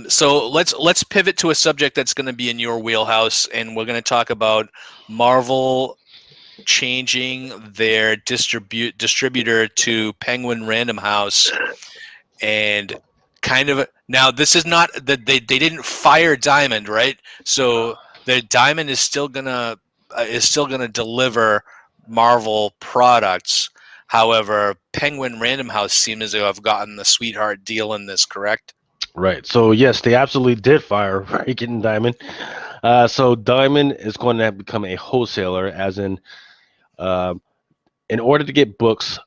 Speaker 1: So let's pivot to a subject that's going to be in your wheelhouse, and we're going to talk about Marvel changing their distributor to Penguin Random House, and kind of now this is not that they didn't fire Diamond, right? So the Diamond is still gonna deliver Marvel products. However, Penguin Random House seems to have gotten the sweetheart deal in this, correct?
Speaker 2: Right. So yes, they absolutely did fire Reagan and Diamond. So Diamond is going to become a wholesaler, as um, in order to get books,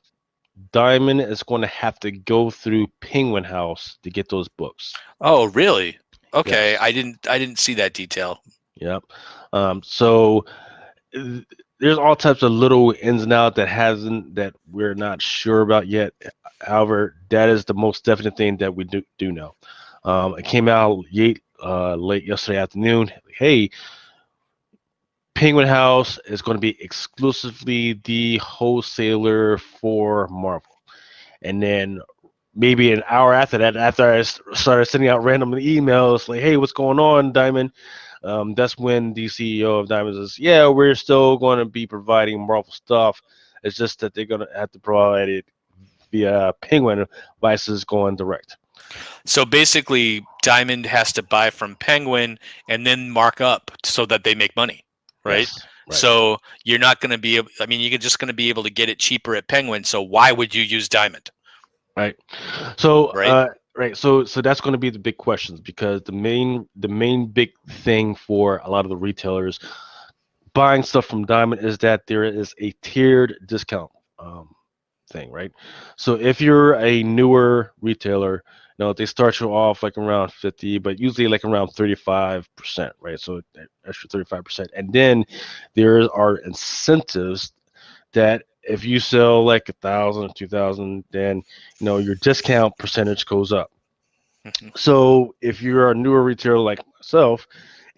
Speaker 2: Diamond is going to have to go through Penguin House to get those books.
Speaker 1: Oh, really? Okay,
Speaker 2: Yes.
Speaker 1: I didn't see that detail.
Speaker 2: Yep. So th- there's all types of little ins and outs that we're not sure about yet. However, that is the most definite thing that we do know. It came out late yesterday afternoon. Hey, Penguin House is going to be exclusively the wholesaler for Marvel. And then maybe an hour after that, after I started sending out random emails like, "Hey, what's going on, Diamond?" That's when the CEO of Diamond says, "Yeah, we're still going to be providing Marvel stuff. It's just that they're going to have to provide it via Penguin devices going direct."
Speaker 1: So basically, Diamond has to buy from Penguin and then mark up so that they make money, right?
Speaker 2: Yes, right,
Speaker 1: So you're not going to be able, I mean, you're just going to be able to get it cheaper at Penguin. So why would you use Diamond,
Speaker 2: right. So,
Speaker 1: right?
Speaker 2: right. So that's going to be the big questions because the main big thing for a lot of the retailers buying stuff from Diamond is that there is a tiered discount thing, right? So if you're a newer retailer, they start you off like around 50, but usually like around 35%, right? So that extra 35%. And then there are incentives that if you sell like 1,000 or 2,000, then your discount percentage goes up.
Speaker 1: Mhm.
Speaker 2: So if you're a newer retailer like myself,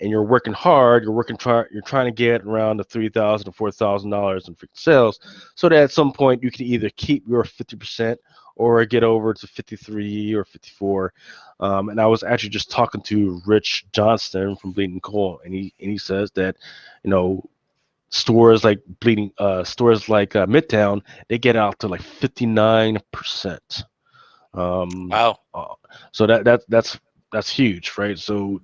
Speaker 2: and you're working hard, you're trying to get around the $3,000 to $4,000 in free sales, so that at some point you can either keep your 50% or get over to 53 or 54. And I was actually just talking to Rich Johnston from Bleeding Coal, and he says that, you know, stores like Midtown, they get out to like 59%. Um,
Speaker 1: Wow.
Speaker 2: uh, so that's huge, right? So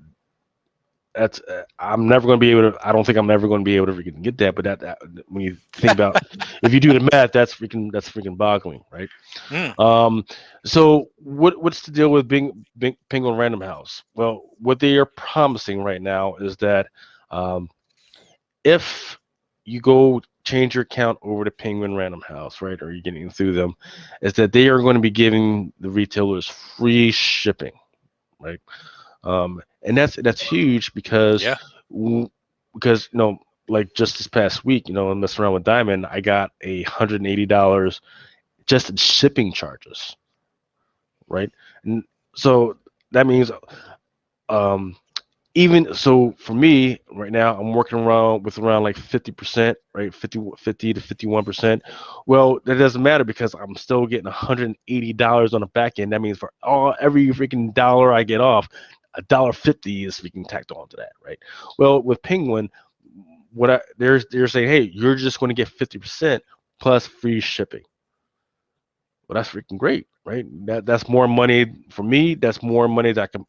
Speaker 2: that's I'm never going to be able to. I don't think I'm ever going to be able to freaking get that. But that when you think about, if you do the math, that's freaking boggling, right?
Speaker 1: Mm.
Speaker 2: Um, so what's the deal with Penguin Random House? Well, what they are promising right now is that um, if you go change your account over to Penguin Random House, right, or you're getting through them, is that they are going to be giving the retailers free shipping, right? And that's huge
Speaker 1: Yeah.
Speaker 2: because like just this past week, I'm messing around with Diamond, I got $180 just in shipping charges, right? And so that means um, even so for me right now, I'm working around like 50%, right? 50 to 51%. Well, that doesn't matter because I'm still getting $180 on the back end. That means for every freaking dollar I get off, $1.50 is freaking tacked onto that, right? Well, with Penguin, they're saying, hey, you're just going to get 50% plus free shipping. Well, that's freaking great, right? That's more money for me. That's more money that I can,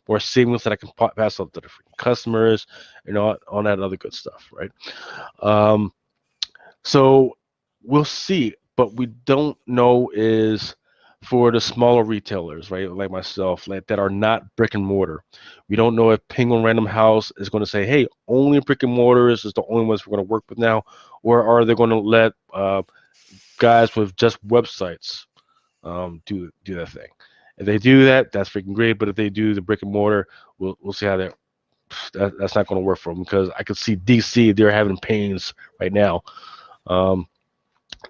Speaker 2: more savings that I can pass on to the freaking customers, on that other good stuff, right? Um, so we'll see, but we don't know is for the smaller retailers, right, like myself, like that are not brick and mortar. We don't know if Penguin Random House is going to say, hey, only brick and mortars is the only ones we're going to work with now, or are they going to let guys with just websites do that thing. If they do that, that's freaking great. But if they do the brick and mortar, we'll see how that's not going to work for them because I could see DC they're having pains right now. Um,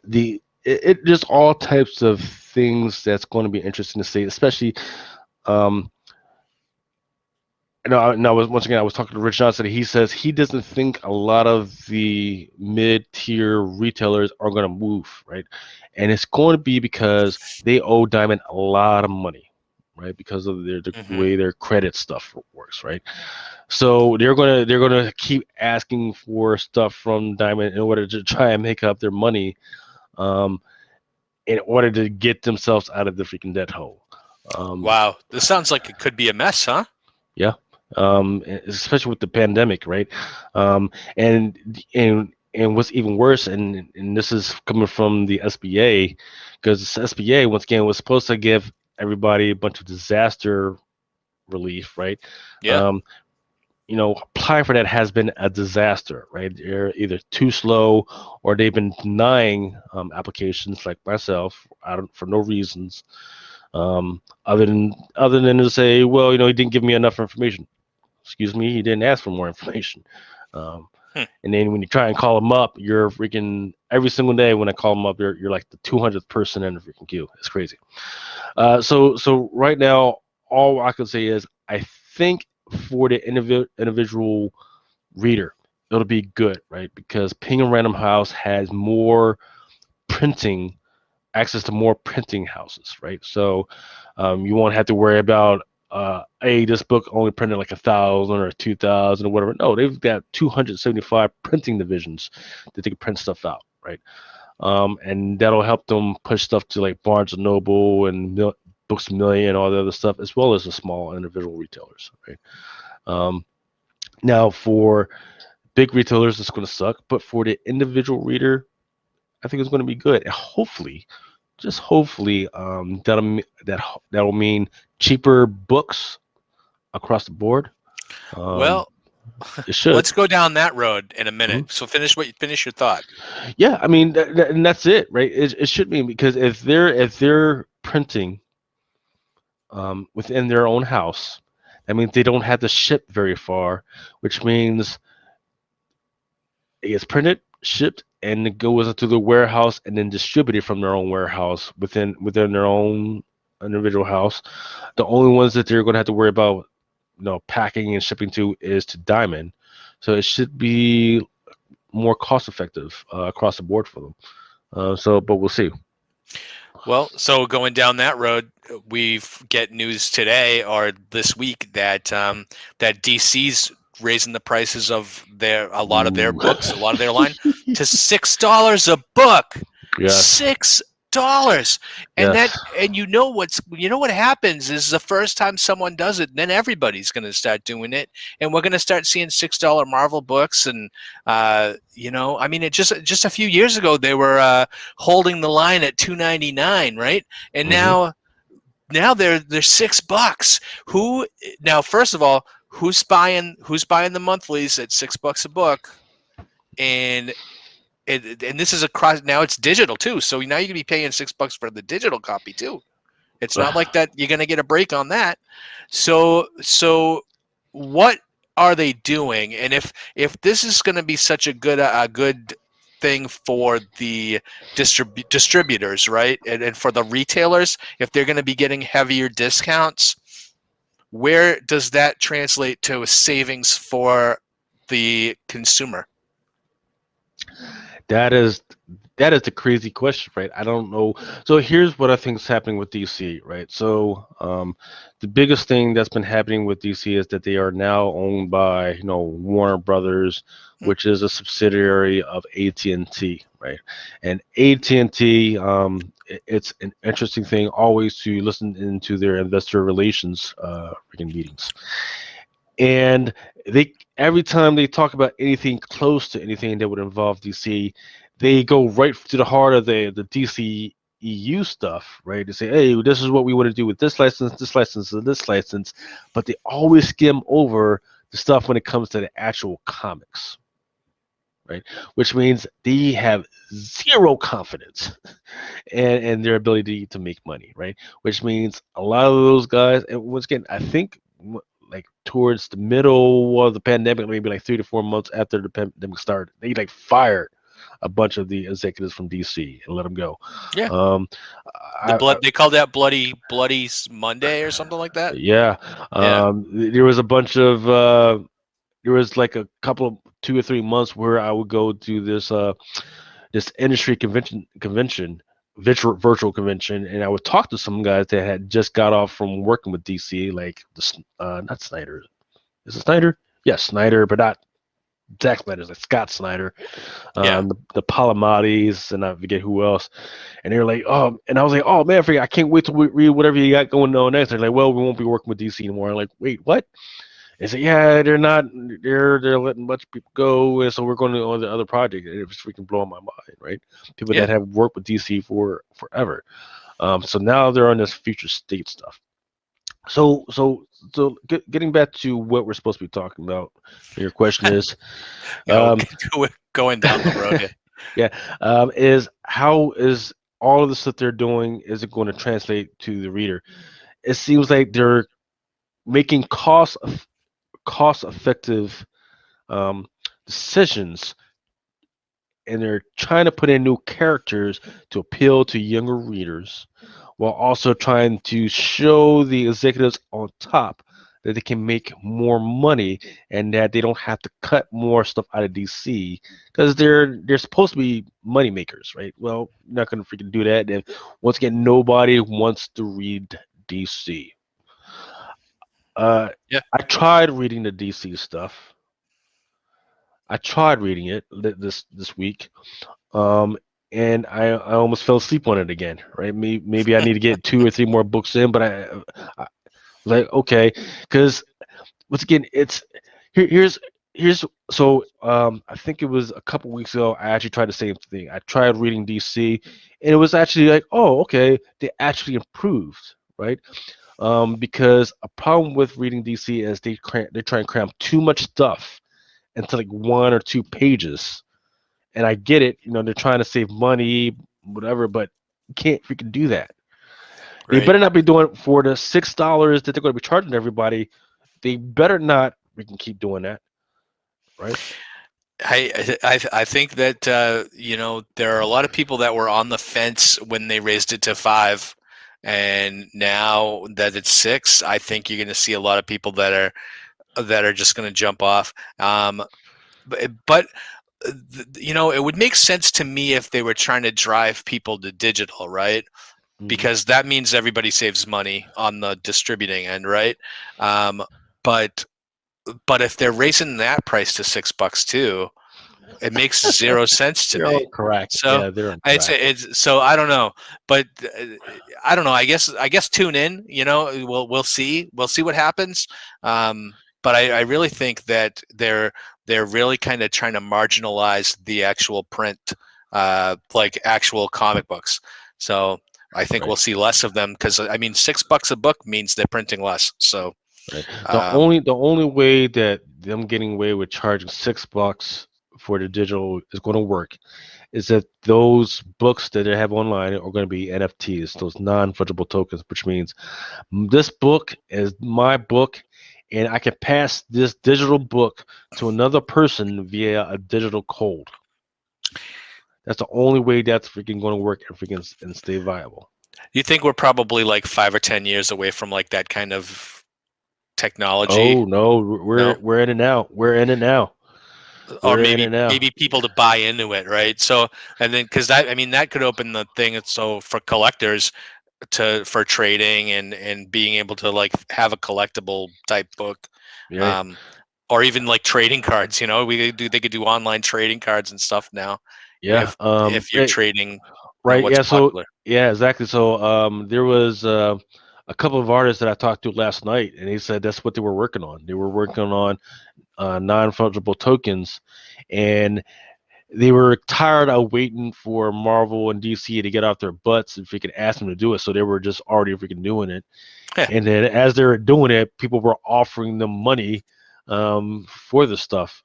Speaker 2: the it just all types of things that's going to be interesting to see, especially um, no, once again, I was talking to Rich Johnson. He says he doesn't think a lot of the mid-tier retailers are going to move, right? And it's going to be because they owe Diamond a lot of money, right? Because of the
Speaker 1: Hmm.
Speaker 2: way their credit stuff works, right? So they're gonna keep asking for stuff from Diamond in order to try and make up their money, um, in order to get themselves out of the freaking debt hole. Um,
Speaker 1: Wow, this sounds like it could be a mess, huh?
Speaker 2: Yeah, especially with the pandemic, right? Um, and what's even worse, and this is coming from the SBA, because the SBA once again was supposed to give everybody a bunch of disaster relief, right?
Speaker 1: Yeah.
Speaker 2: Um, applying for that has been a disaster, right? They're either too slow or they've been denying applications like myself for no reasons, other than to say, well, he didn't give me enough information. Excuse me, he didn't ask for more information. Um,
Speaker 1: Hmm.
Speaker 2: and then when you try and call him up, you're freaking every single day when I call him up, you're like the 200th person in the freaking queue. It's crazy. So right now, all I can say is I think for the individual reader, it'll be good, right? Because Ping and Random House has more printing access to more printing houses, right? So you won't have to worry about hey, this book only printed like 1,000 or 2,000 or whatever. No, they've got 275 printing divisions that they can print stuff out, right? And that'll help them push stuff to like Barnes and Noble and Books a Million and all the other stuff, as well as the small individual retailers, right? Um, Now for big retailers, it's going to suck, but for the individual reader, I think it's going to be good. And hopefully, just hopefully, that'll mean cheaper books across the board. Um,
Speaker 1: Well,
Speaker 2: it should.
Speaker 1: let's go down that road in a
Speaker 2: Mhm.
Speaker 1: minute. So finish your thought.
Speaker 2: Yeah, I mean, and that's it, right? It should mean because if they're printing within their own house, that means they don't have to ship very far, which means it gets printed, shipped, and it goes into the warehouse and then distributed from their own warehouse within their own individual house. The only ones that they're going to have to worry about, packing and shipping to is to Diamond. So it should be more cost effective across the board for them. But we'll see.
Speaker 1: Well, so going down that road, we get news today or this week that that DC's raising the prices of a lot of their
Speaker 2: Ooh.
Speaker 1: books, a lot of their line, to $6 a book.
Speaker 2: Yes.
Speaker 1: $6, and
Speaker 2: Yes.
Speaker 1: you know what happens is the first time someone does it, then everybody's going to start doing it, and we're going to start seeing $6 Marvel books, and I mean, it just a few years ago they were holding the line at 2.99, right? And
Speaker 2: Hmm.
Speaker 1: now they're $6. Who now? First of all, who's buying the monthlies at $6 a book? And and this is across now. It's digital too, so now you can be paying $6 for the digital copy too. It's not like that you're going to get a break on that. So what are they doing? And if this is going to be such a good thing for the distributors, right, and for the retailers, if they're going to be getting heavier discounts, where does that translate to savings for the consumer?
Speaker 2: That is that is the crazy question, right? I don't know. So here's what I think is happening with DC, right? So the biggest thing that's been happening with DC is that they are now owned by Warner Brothers,
Speaker 1: Hmm.
Speaker 2: which is a subsidiary of AT&T, right? And AT&T, it's an interesting thing always to listen into their investor relations freaking meetings, and they every time they talk about anything close to anything that would involve DC, they go right to the heart of the DC EU stuff, right? They say, "Hey, this is what we want to do with this license, and this license," but they always skim over the stuff when it comes to the actual comics, right? Which means they have zero confidence and their ability to make money, right? Which means a lot of those guys, and once again, I think like towards the middle of the pandemic, maybe like 3 to 4 months after the pandemic started, they like fired a bunch of the executives from DC and let them go.
Speaker 1: Yeah.
Speaker 2: Um,
Speaker 1: The
Speaker 2: I
Speaker 1: blood they called that bloody Monday or something like that.
Speaker 2: Yeah,
Speaker 1: Yeah.
Speaker 2: there was a bunch of there was like a couple of 2 or 3 months where I would go to this industry convention virtual convention, and I would talk to some guys that had just got off from working with DC, like not Snyder. Is it Snyder? Yes, Snyder, but not Zack Snyder, like Scott Snyder,
Speaker 1: Yeah.
Speaker 2: the Palamatis, and I forget who else. And they're like, oh, and I was like, oh man, I can't wait to read whatever you got going on next. They're like, well, we won't be working with DC anymore. I'm like, wait, what? They say, yeah, they're not. They're letting a bunch of people go, and so we're going to on the other project. And it was freaking blowing my mind, right? People
Speaker 1: Yeah.
Speaker 2: that have worked with DC for forever. So now they're on this future state stuff. Getting back to what we're supposed to be talking about. Your question is,
Speaker 1: Go
Speaker 2: um,
Speaker 1: going down the road. Yeah.
Speaker 2: yeah, is how is all of the stuff they're doing is it going to translate to the reader? It seems like they're making cost effective um, decisions, and they're trying to put in new characters to appeal to younger readers, while also trying to show the executives on top that they can make more money and that they don't have to cut more stuff out of DC because they're supposed to be money makers, right? Well, not gonna freaking do that. And once again, nobody wants to read DC. Uh,
Speaker 1: Yeah.
Speaker 2: I tried reading the DC stuff. I tried reading it this week, um, and I almost fell asleep on it again. Right? Maybe I need to get 2 or 3 more books in, but I was like, okay, because once again, it's here's so I think it was a couple weeks ago. I actually tried the same thing. I tried reading DC, and it was actually like, oh, okay, they actually improved, right? Because a problem with reading DC is they try and cram too much stuff into like 1 or 2 pages. And I get it, they're trying to save money, whatever, but you can't freaking do that. They
Speaker 1: Right.
Speaker 2: better not be doing it for the $6 that they're going to be charging everybody. They better not freaking keep doing that, right?
Speaker 1: I think that there are a lot of people that were on the fence when they raised it to 5, and now that it's 6, I think you're going to see a lot of people that are just going to jump off. But it would make sense to me if they were trying to drive people to digital, right?
Speaker 2: Mm-hmm.
Speaker 1: Because that means everybody saves money on the distributing end, right? Um, but but if they're raising that price to $6 too, it makes zero sense to
Speaker 2: They're
Speaker 1: me.
Speaker 2: on crack.
Speaker 1: So
Speaker 2: Yeah, they're on
Speaker 1: it's
Speaker 2: crack.
Speaker 1: it's so I don't know, but I don't know. I guess tune in. We'll see what happens. But I really think that they're really kind of trying to marginalize the actual print, like actual comic books. So I think we'll
Speaker 2: Right,
Speaker 1: see less of them because I mean $6 a book means they're printing less. So
Speaker 2: right. The
Speaker 1: um,
Speaker 2: only the only way that them getting away with charging $6 for the digital is going to work is that those books that they have online are going to be NFTs, those non-fungible tokens, which means this book is my book, and I can pass this digital book to another person via a digital code. That's the only way that's freaking going to work and freaking and stay viable.
Speaker 1: you think we're probably like 5 or 10 years away from like that kind of technology?
Speaker 2: Oh no,
Speaker 1: No,
Speaker 2: we're in it now. We're in it now.
Speaker 1: or
Speaker 2: We're in it
Speaker 1: maybe
Speaker 2: now.
Speaker 1: people to buy into it, right? So and then because that I mean that could open the thing so for collectors for trading and being able to like have a collectible type book,
Speaker 2: Yeah,
Speaker 1: um, or even like trading cards. They could do online trading cards and stuff now
Speaker 2: yeah.
Speaker 1: if you're
Speaker 2: Right,
Speaker 1: trading,
Speaker 2: right.
Speaker 1: what's
Speaker 2: Yeah. So
Speaker 1: popular.
Speaker 2: yeah, exactly. So there was a couple of artists that I talked to last night, and they said that's what they were working on. They were working on non-fungible tokens, and they were tired of waiting for Marvel and DC to get off their butts if we could ask them to do it. So they were just already freaking doing it.
Speaker 1: Yeah,
Speaker 2: And then as they were doing it, people were offering them money for the stuff.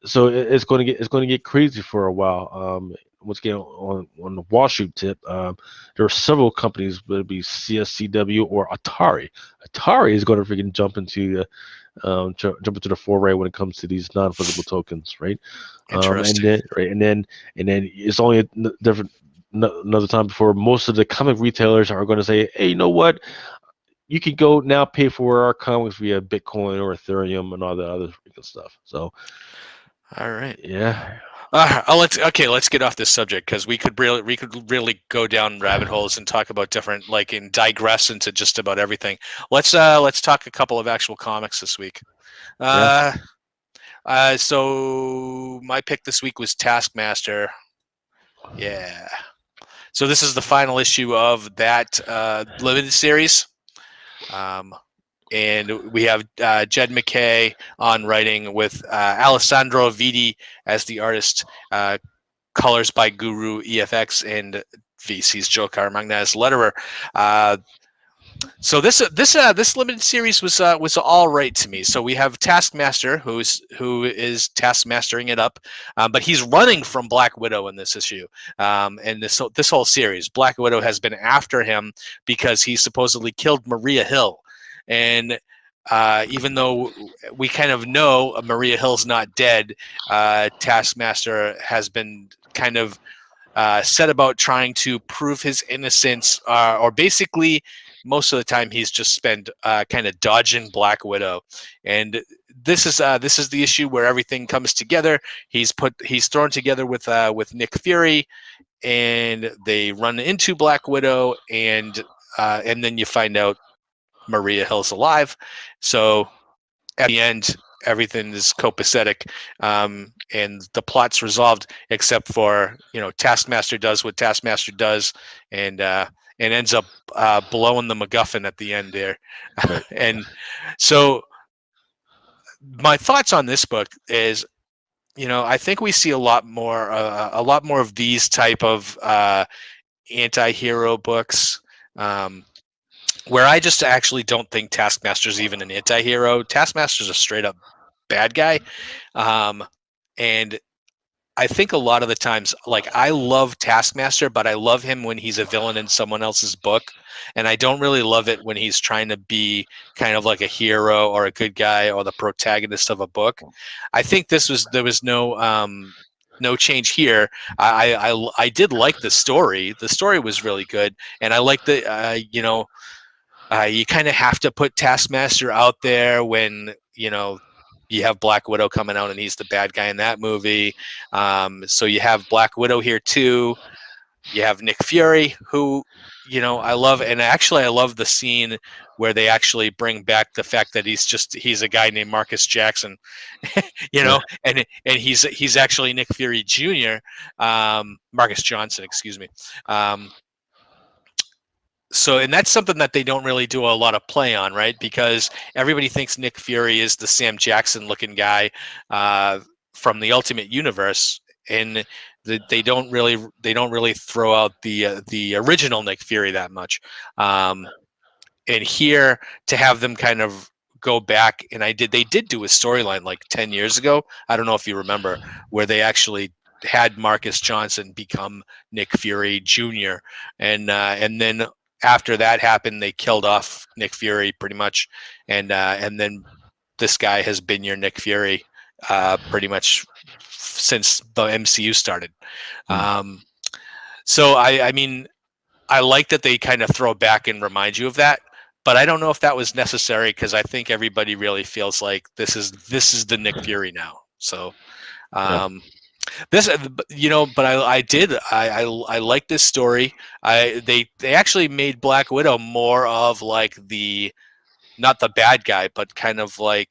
Speaker 2: So it's going to get crazy for a while. Once again, on the Wall Street tip, there are several companies, whether it be CSCW or Atari. Atari is going to freaking jump into jump into the foray when it comes to these non-fungible tokens, right? And
Speaker 1: Interesting.
Speaker 2: then right, and then it's only different another time before most of the comic retailers are going to say, hey, you know what? You can go now pay for our comics via Bitcoin or Ethereum and all the other freaking stuff. So
Speaker 1: All right.
Speaker 2: yeah,
Speaker 1: Let's get off this subject because we could really go down rabbit holes and talk about different and digress into just about everything. Let's talk a couple of actual comics this week.
Speaker 2: yeah,
Speaker 1: Uh, so my pick this week was Taskmaster. Yeah. So this is the final issue of that limited series. Um, and we have Jed McKay on writing with Alessandro Vitti as the artist, colors by Guru EFX, and VC's Joe Caramagna as letterer. So this limited series was all right to me. So we have Taskmaster, who is taskmastering it up, but he's running from Black Widow in this issue, and this whole series. Black Widow has been after him because he supposedly killed Maria Hill, and even though we kind of know Maria Hill's not dead, Taskmaster has been kind of set about trying to prove his innocence, or basically most of the time he's just spent kind of dodging Black Widow, and this is the issue where everything comes together. He's thrown together with Nick Fury, and they run into Black Widow, and then you find out Maria Hill's alive. So at the end, everything is copacetic, and the plot's resolved, except for Taskmaster does what Taskmaster does, and ends up blowing the MacGuffin at the end there.
Speaker 2: right,
Speaker 1: And so my thoughts on this book is, I think we see a lot more of these type of anti-hero books. Where I just actually don't think Taskmaster's even an anti-hero. Taskmaster's a straight up bad guy. And I think a lot of the times, I love Taskmaster, but I love him when he's a villain in someone else's book. And I don't really love it when he's trying to be kind of like a hero or a good guy or the protagonist of a book. I think there was no change here. I did like the story. The story was really good. And I like you kind of have to put Taskmaster out there when you have Black Widow coming out and he's the bad guy in that movie. So you have Black Widow here too. You have Nick Fury, who I love, and actually I love the scene where they actually bring back the fact that he's a guy named Marcus Jackson,
Speaker 2: yeah,
Speaker 1: and he's actually Nick Fury Jr. Marcus Johnson, excuse me. So, and that's something that they don't really do a lot of play on, right? Because everybody thinks Nick Fury is the Sam Jackson looking guy from the Ultimate Universe, and they don't really throw out the original Nick Fury that much. And here, to have them kind of go back, and they did do a storyline like 10 years ago. I don't know if you remember, where they actually had Marcus Johnson become Nick Fury Jr. And then after that happened, they killed off Nick Fury pretty much, and then this guy has been your Nick Fury pretty much since the MCU started.
Speaker 2: mm,
Speaker 1: So I mean, I like that they kind of throw back and remind you of that, but I don't know if that was necessary, because I think everybody really feels like this is the Nick Fury now. So
Speaker 2: yeah.
Speaker 1: um, this but I like this story. They actually made Black Widow more of like the, not the bad guy, but kind of like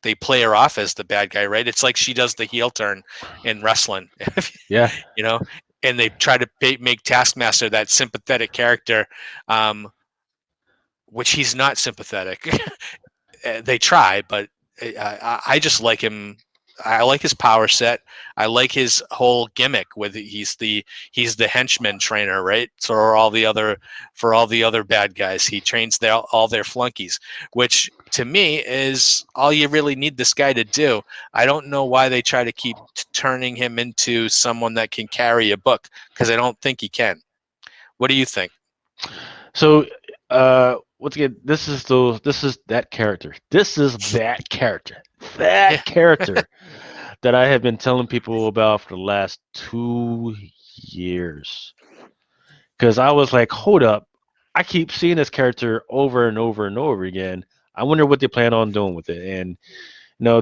Speaker 1: they play her off as the bad guy, right? It's like she does the heel turn in wrestling,
Speaker 2: Yeah,
Speaker 1: you know, and they try to make Taskmaster that sympathetic character, which he's not sympathetic. They try, but I just like him. I like his power set. I like his whole gimmick with he's the henchman trainer, right? So for all the other bad guys, he trains all their flunkies, which to me is all you really need this guy to do. I don't know why they try to keep turning him into someone that can carry a book, because I don't think he can. What do you think?
Speaker 2: So, once again, this is that character. This is that character.
Speaker 1: Yeah,
Speaker 2: That character that I have been telling people about for the last 2 years. Because I was like, hold up, I keep seeing this character over and over and over again. I wonder what they plan on doing with it. And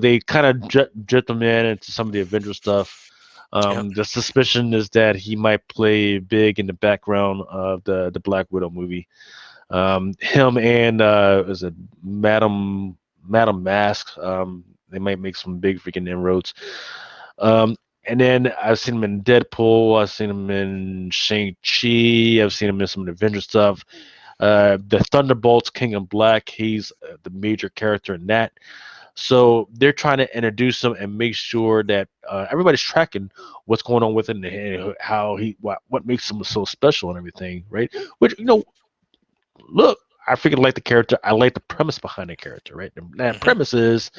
Speaker 2: they kind of dripped him into some of the Avengers stuff.
Speaker 1: yeah.
Speaker 2: The suspicion is that he might play big in the background of the Black Widow movie. Him and is it Madam Mask? They might make some big freaking inroads. Um, and then I've seen him in Deadpool. I've seen him in Shang-Chi. I've seen him in some of the Avengers stuff. The Thunderbolts, King of Black. He's the major character in that. So they're trying to introduce him and make sure that everybody's tracking what's going on with him and how what makes him so special and everything, right? Which look, I freaking like the character. I like the premise behind the character, right? And that
Speaker 1: Hmm.
Speaker 2: premise is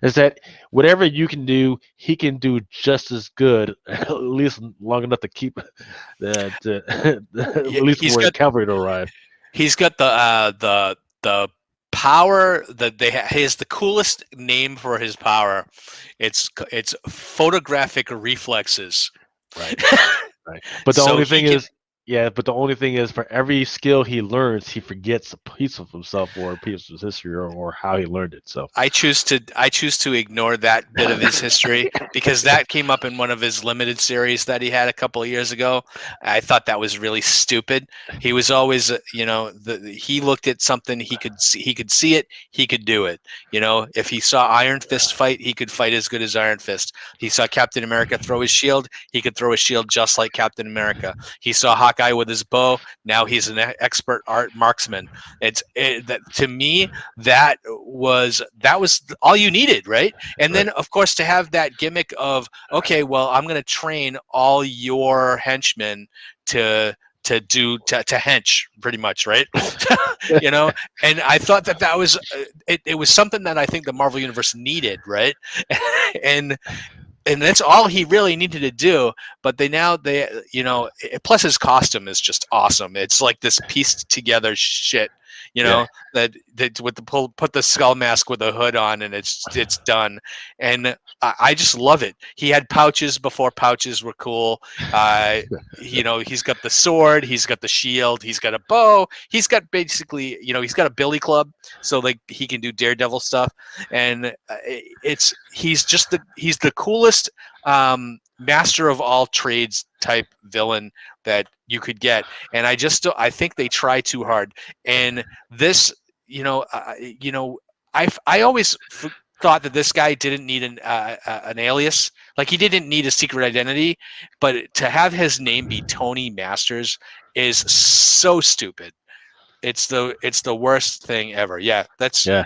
Speaker 2: that whatever you can do, he can do just as good, at least long enough to keep at
Speaker 1: Yeah,
Speaker 2: least for the cavalry to ride.
Speaker 1: he's got the power that he has the coolest name for his power. It's photographic reflexes.
Speaker 2: Right. Right. But the
Speaker 1: So
Speaker 2: only
Speaker 1: he
Speaker 2: thing
Speaker 1: can
Speaker 2: is, yeah, but the only thing is, for every skill he learns, he forgets a piece of himself or a piece of his history or how he learned it. So,
Speaker 1: I choose to ignore that bit of his history because that came up in one of his limited series that he had a couple of years ago. I thought that was really stupid. He was always, he looked at something, he could see it, he could do it. If he saw Iron Fist fight, he could fight as good as Iron Fist. He saw Captain America throw his shield, he could throw a shield just like Captain America. He saw Hawkeye with his bow, now he's an expert art marksman. That to me, that was all you needed, right? And then
Speaker 2: right.
Speaker 1: of course to have that gimmick of, okay, well, I'm going to train all your henchmen to to hench pretty much, right? you know and I thought that was it was something that I think the Marvel universe needed, right? and and that's all he really needed to do. But plus his costume is just awesome. It's like this pieced together shit, you
Speaker 2: Yeah.
Speaker 1: know that with the put the skull mask with a hood on, and it's done. And I just love it. He had pouches before pouches were cool. uh he's got the sword, he's got the shield, he's got a bow, he's got basically, he's got a billy club, so like he can do daredevil stuff. And it's he's the coolest master of all trades type villain that you could get. And I think they try too hard. And this, I always thought that this guy didn't need an alias, like he didn't need a secret identity. But to have his name be Tony Masters is so stupid. It's the worst thing ever. Yeah, that's
Speaker 2: Yeah.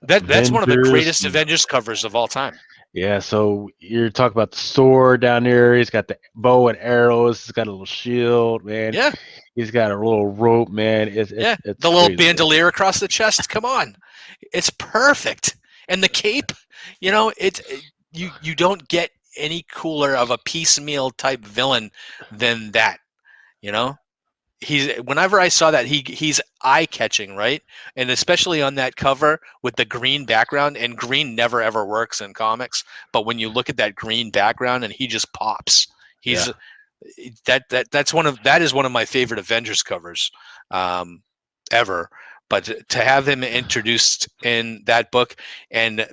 Speaker 1: that's one of the
Speaker 2: Avengers.
Speaker 1: greatest Avengers covers of all time.
Speaker 2: Yeah, so you're talking about the sword down there. He's got the bow and arrows. He's got a little shield, man.
Speaker 1: Yeah,
Speaker 2: He's got a little rope, man.
Speaker 1: yeah.
Speaker 2: It's
Speaker 1: The little
Speaker 2: crazy, man.
Speaker 1: bandolier across the chest. Come on, it's perfect. And the cape, you don't get any cooler of a piecemeal type villain than that. You know, whenever I saw that, he's eye catching, right? And especially on that cover with the green background, and green never ever works in comics, but when you look at that green background and he just pops.
Speaker 2: Yeah.
Speaker 1: He's that is one of my favorite Avengers covers um, ever. But to have him introduced in that book, and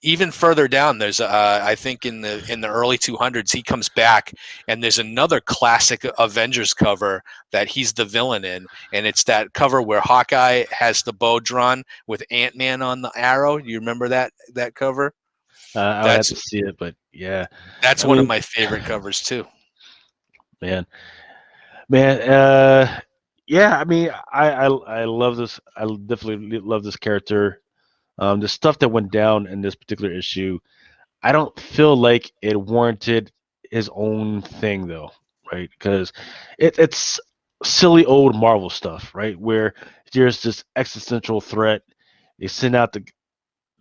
Speaker 1: even further down, there's I think in the early 200s he comes back, and there's another classic Avengers cover that he's the villain in, and it's that cover where Hawkeye has the bow drawn with Ant-Man on the arrow. You remember that cover?
Speaker 2: I would have
Speaker 1: That's
Speaker 2: to see it, but yeah.
Speaker 1: that's
Speaker 2: I
Speaker 1: one of
Speaker 2: mean,
Speaker 1: my favorite covers too.
Speaker 2: man, man. Yeah. I mean, I love this. I definitely love this character. The stuff that went down in this particular issue, I don't feel like it warranted his own thing though, right? Because it's silly old Marvel stuff, right? Where there's this existential threat. They send out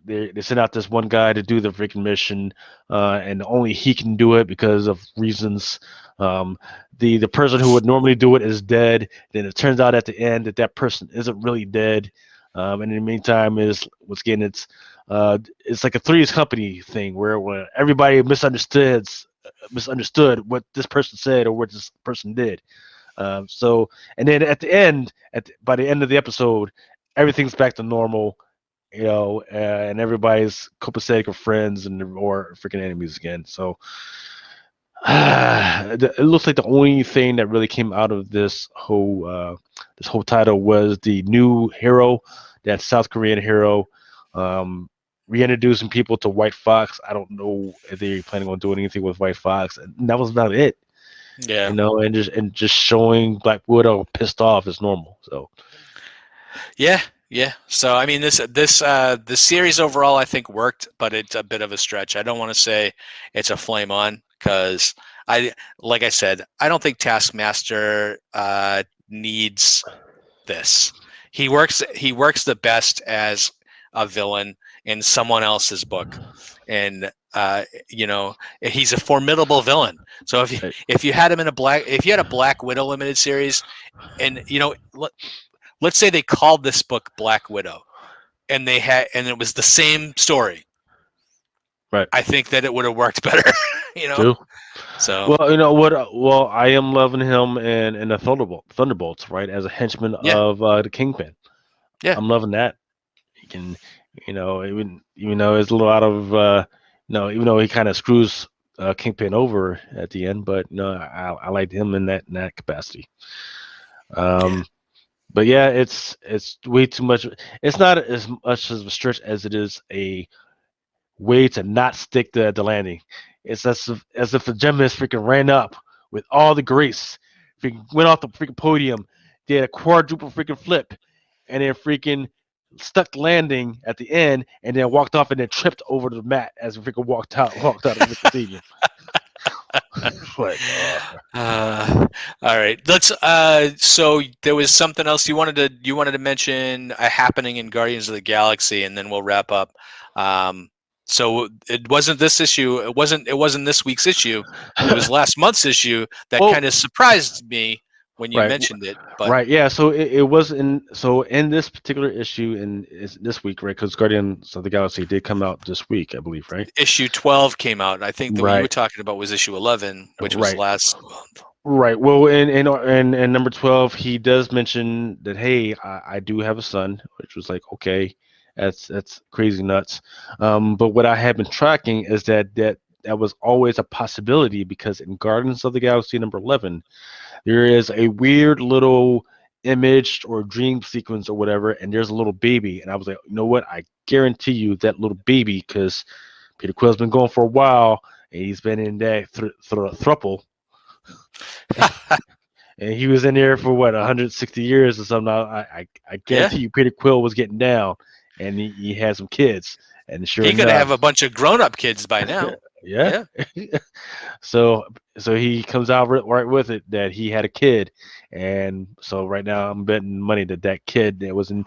Speaker 2: they send out this one guy to do the freaking mission, and only he can do it because of reasons. Um, the person who would normally do it is dead. Then it turns out at the end that that person isn't really dead. And in the meantime, is once again it's like a Three's Company thing where everybody misunderstood what this person said or what this person did. So and then at the end, by the end of the episode, everything's back to normal, and everybody's copacetic of friends and or freaking enemies again. So it looks like the only thing that really came out of this whole title was the new hero, that South Korean hero, um, reintroducing people to White Fox. I don't know if they're planning on doing anything with White Fox, and that was about it.
Speaker 1: Yeah.
Speaker 2: And just showing Black Widow pissed off is normal. So
Speaker 1: Yeah, yeah. So I mean, the series overall I think worked, but it's a bit of a stretch. I don't want to say it's a flame on because I, like I said, I don't think Taskmaster needs this. He works the best as a villain in someone else's book, and he's a formidable villain. So
Speaker 2: uh,
Speaker 1: if you had him in if you had a Black Widow limited series, and let's say they called this book Black Widow, and it was the same story,
Speaker 2: right,
Speaker 1: I think that it would have worked better. you know.
Speaker 2: too.
Speaker 1: So
Speaker 2: Well, you know what? Well, I am loving him in the Thunderbolts, right, as a henchman
Speaker 1: yeah,
Speaker 2: of the Kingpin.
Speaker 1: yeah,
Speaker 2: I'm loving that. He can, even though it's a little out of, even though he kind of screws Kingpin over at the end, but no, I liked him in that capacity.
Speaker 1: yeah.
Speaker 2: Um, but yeah, it's way too much. It's not as much of a stretch as it is a way to not stick the landing. It's as if the gymnast freaking ran up with all the grace, freaking went off the freaking podium, did a quadruple freaking flip, and then freaking stuck landing at the end, and then walked off and then tripped over the mat as freaking walked out of the freaking stadium. like,
Speaker 1: All right. Let's. So there was something else you wanted to mention happening in Guardians of the Galaxy, and then we'll wrap up. So it wasn't this issue. It wasn't this week's issue. It was last month's issue that
Speaker 2: oh,
Speaker 1: kind of surprised me when you
Speaker 2: right.
Speaker 1: mentioned it. But
Speaker 2: Right, yeah. So it was in this particular issue in is this week, right? Because Guardians of the Galaxy did come out this week, I believe, right?
Speaker 1: issue 12 came out. I think that what you were
Speaker 2: Right,
Speaker 1: talking about was issue 11, which was
Speaker 2: right,
Speaker 1: last month.
Speaker 2: right. Well, in number 12, he does mention that, hey, I do have a son, which was like, okay, that's crazy nuts. But what I have been tracking is that was always a possibility because in Guardians of the Galaxy number 11, there is a weird little image or dream sequence or whatever, and there's a little baby. And I was like, you know what? I guarantee you that little baby, because Peter Quill's been going for a while, and he's been in that thruple, and he was in there for what 160 years or something. I
Speaker 1: Yeah,
Speaker 2: guarantee you, Peter Quill was getting down, and he had some kids, and sure
Speaker 1: he could have
Speaker 2: enough,
Speaker 1: a bunch of grown-up kids by now.
Speaker 2: yeah.
Speaker 1: Yeah.
Speaker 2: So he comes out right with it that he had a kid, and so right now I'm betting money that that kid that was in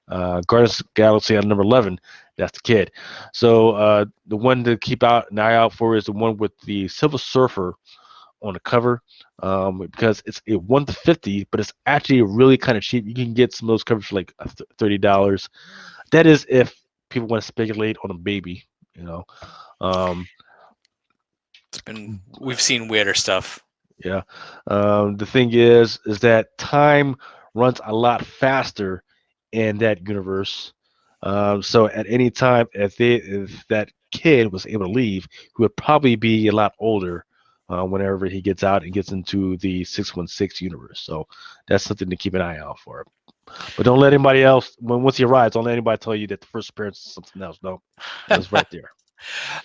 Speaker 2: Guardians of the Galaxy on number 11, that's the kid. So the one to keep an eye out for is the one with the Silver Surfer on the cover, because it's a 1 to 50, but it's actually really kind of cheap. You can get some of those covers for like $30. That is if people want to speculate on a baby, you know. Um,
Speaker 1: We've seen weirder stuff.
Speaker 2: Yeah. The thing is that time runs a lot faster in that universe. So at any time, if that kid was able to leave, he would probably be a lot older whenever he gets out and gets into the 616 universe. So that's something to keep an eye out for. But don't let anybody else, once he arrives, don't let anybody tell you that the first appearance is something else. No, it was right there.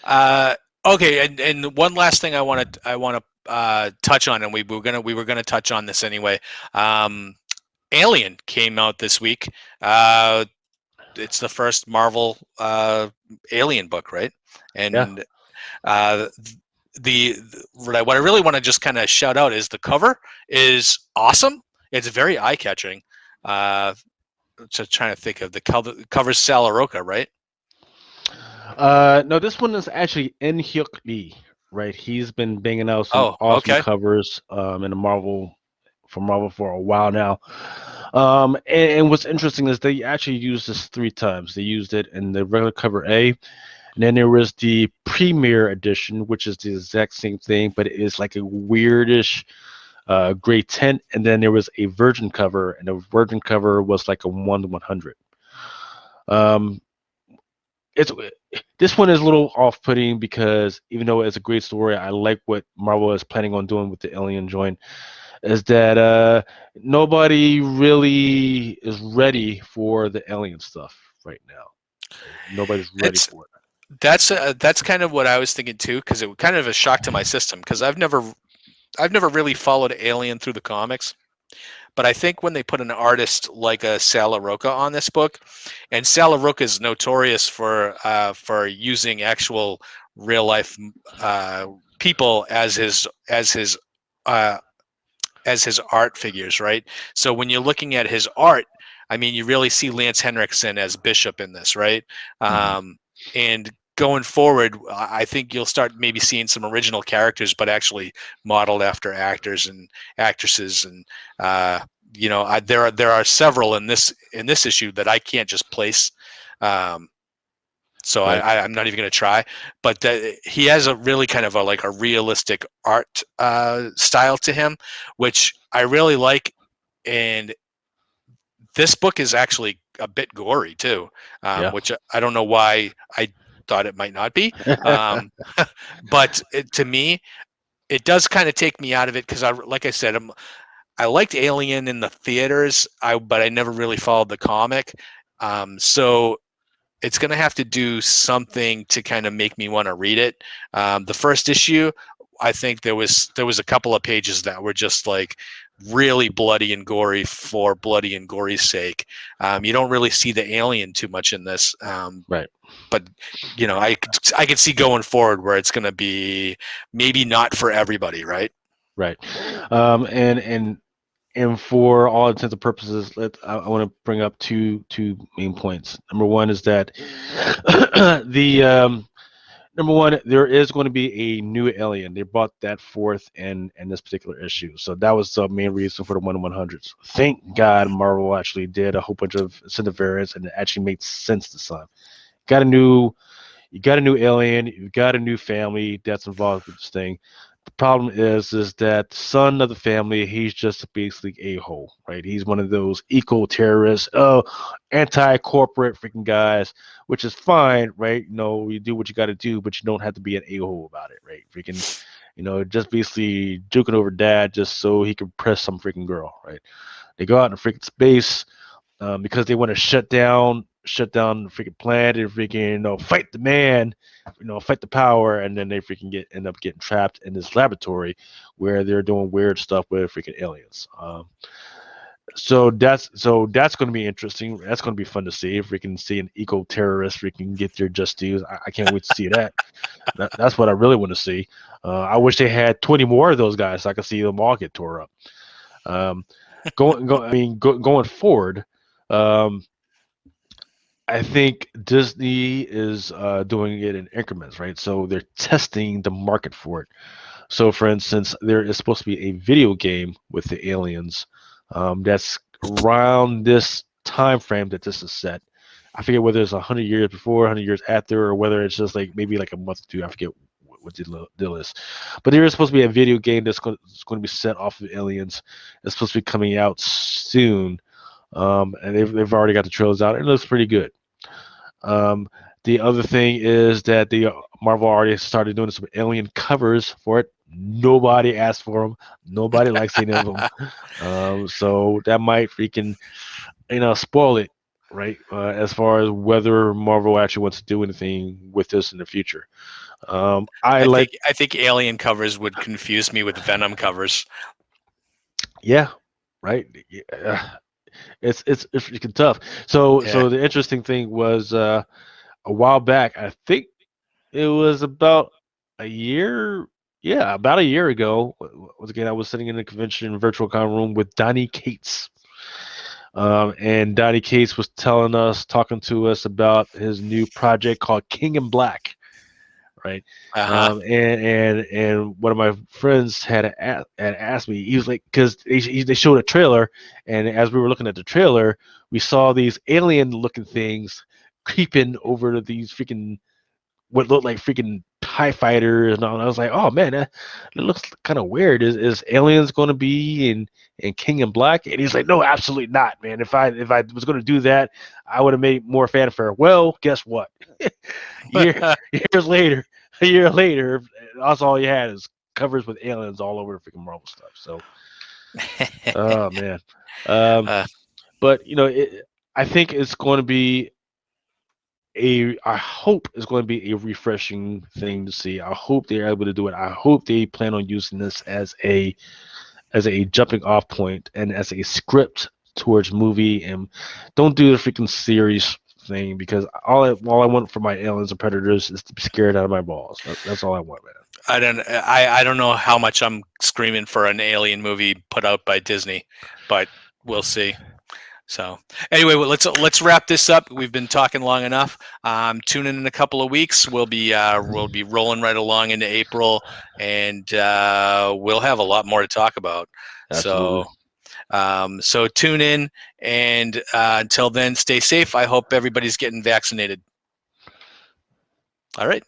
Speaker 1: uh, okay, and one last thing I want to touch on, and we were gonna touch on this anyway. Alien came out this week. It's the first Marvel Alien book, right?
Speaker 2: Yeah.
Speaker 1: And uh, what I really want to just kind of shout out is the cover is awesome. It's very eye catching. Just trying to think of the cover. Covers Sal Roca, right?
Speaker 2: No, this one is actually In Hyuk Lee, right? He's been banging out some
Speaker 1: Oh,
Speaker 2: awesome
Speaker 1: okay.
Speaker 2: covers in the Marvel for a while now. And what's interesting is they actually used this three times. They used it in the regular cover A, and then there was the premiere edition, which is the exact same thing, but it is like a weirdish gray tint. And then there was a virgin cover, and the virgin cover was like a 1/100. Um, it's this one is a little off-putting because even though it's a great story, I like what Marvel is planning on doing with the Alien joint. Is that nobody really is ready for the Alien stuff right now. Right? Nobody's ready
Speaker 1: It's
Speaker 2: for it.
Speaker 1: that's kind of what I was thinking too, because it was kind of a shock to my system because I've never really followed Alien through the comics. But I think when they put an artist like a Sal Roca on this book, and Sal Roca is notorious for using actual real life uh, people uh, as his art figures, right? So when you're looking at his art, I mean, you really see Lance Henriksen as Bishop in this, right?
Speaker 2: Hmm.
Speaker 1: And going forward, I think you'll start maybe seeing some original characters, but actually modeled after actors and actresses, and uh, there are several in this issue that I can't just place. Um, so
Speaker 2: Right.
Speaker 1: I'm not even going to try. But he has a really kind of a realistic art style to him, which I really like. And this book is actually a bit gory too,
Speaker 2: Yeah.
Speaker 1: which I don't know why I thought it might not be. Um, but to me, it does kind of take me out of it because like I said, I liked Alien in the theaters, but I never really followed the comic. So it's going to have to do something to kind of make me want to read it. The first issue, I think there was a couple of pages that were just like really bloody and gory for bloody and gory's sake. You don't really see the alien too much in this,
Speaker 2: Right.
Speaker 1: but I could see going forward where it's going to be maybe not for everybody, right?
Speaker 2: Right. And for all intents and purposes, I want to bring up two main points. Number one is that the number one, there is going to be a new alien. They brought that forth in this particular issue, so that was the main reason for the 1/100s. Thank God Marvel actually did a whole bunch of variants, and it actually made sense this time. Got a new you got a new alien, you've got a new family that's involved with this thing. The problem is that the son of the family, he's just basically a hole, right? He's one of those eco terrorists, anti-corporate freaking guys, which is fine, right? You do what you got to do, but you don't have to be an a-hole about it, right? Freaking, just basically juking over dad just so he can press some freaking girl, right? They go out in freaking space because they want to shut down the freaking plant and freaking fight the man, fight the power, and then they freaking end up getting trapped in this laboratory where they're doing weird stuff with freaking aliens. So that's going to be interesting. That's going to be fun to see if we can see an eco terrorist freaking get their just dues. I can't wait to see that. That's what I really want to see. I wish they had 20 more of those guys so I could see them all get tore up. Um, going forward, um, I think Disney is doing it in increments, right? So they're testing the market for it. So, for instance, there is supposed to be a video game with the aliens that's around this time frame that this is set. I forget whether it's 100 years before, 100 years after, or whether it's just like maybe like a month or two. I forget what the deal is. But there is supposed to be a video game that's going to be set off of aliens. It's supposed to be coming out soon, and they've already got the trailers out. It looks pretty good. Um, the other thing is that the Marvel already started doing some alien covers for it. Nobody asked for them. Nobody likes any of them. So that might freaking spoil it, right? As far as whether Marvel actually wants to do anything with this in the future. I
Speaker 1: I
Speaker 2: like,
Speaker 1: think I think Alien covers would confuse me with Venom covers.
Speaker 2: yeah, right. Yeah, it's freaking tough. So
Speaker 1: Yeah,
Speaker 2: so the interesting thing was a while back. I think it was about a year. Yeah, about a year ago. Once again, I was sitting in the convention virtual con room with Donnie Cates. And Donnie Cates was talking to us about his new project called King in Black, right?
Speaker 1: Uh-huh.
Speaker 2: And one of my friends had asked me. He was like, because they showed a trailer, and as we were looking at the trailer, we saw these alien-looking things creeping over these freaking what looked like freaking TIE fighters and all. And I was like, oh man, that looks kind of weird. Is aliens going to be in King in Black? And he's like, no, absolutely not, man. If I was going to do that, I would have made more fanfare. Well, guess what? Year years later, a year later, that's all you had is covers with aliens all over the freaking Marvel stuff. So, oh man. Um,
Speaker 1: uh,
Speaker 2: but I think it's going to be I hope it's going to be a refreshing thing to see. I hope they're able to do it. I hope they plan on using this as a jumping off point and as a script towards movie, and don't do the freaking series thing, because all I want for my aliens and predators is to be scared out of my balls. That's all I want, man.
Speaker 1: I don't know how much I'm screaming for an alien movie put out by Disney, but we'll see. So anyway, well, let's wrap this up. We've been talking long enough. Tune in a couple of weeks. We'll be rolling right along into April, and we'll have a lot more to talk about.
Speaker 2: Absolutely.
Speaker 1: So tune in, and until then, stay safe. I hope everybody's getting vaccinated. All right.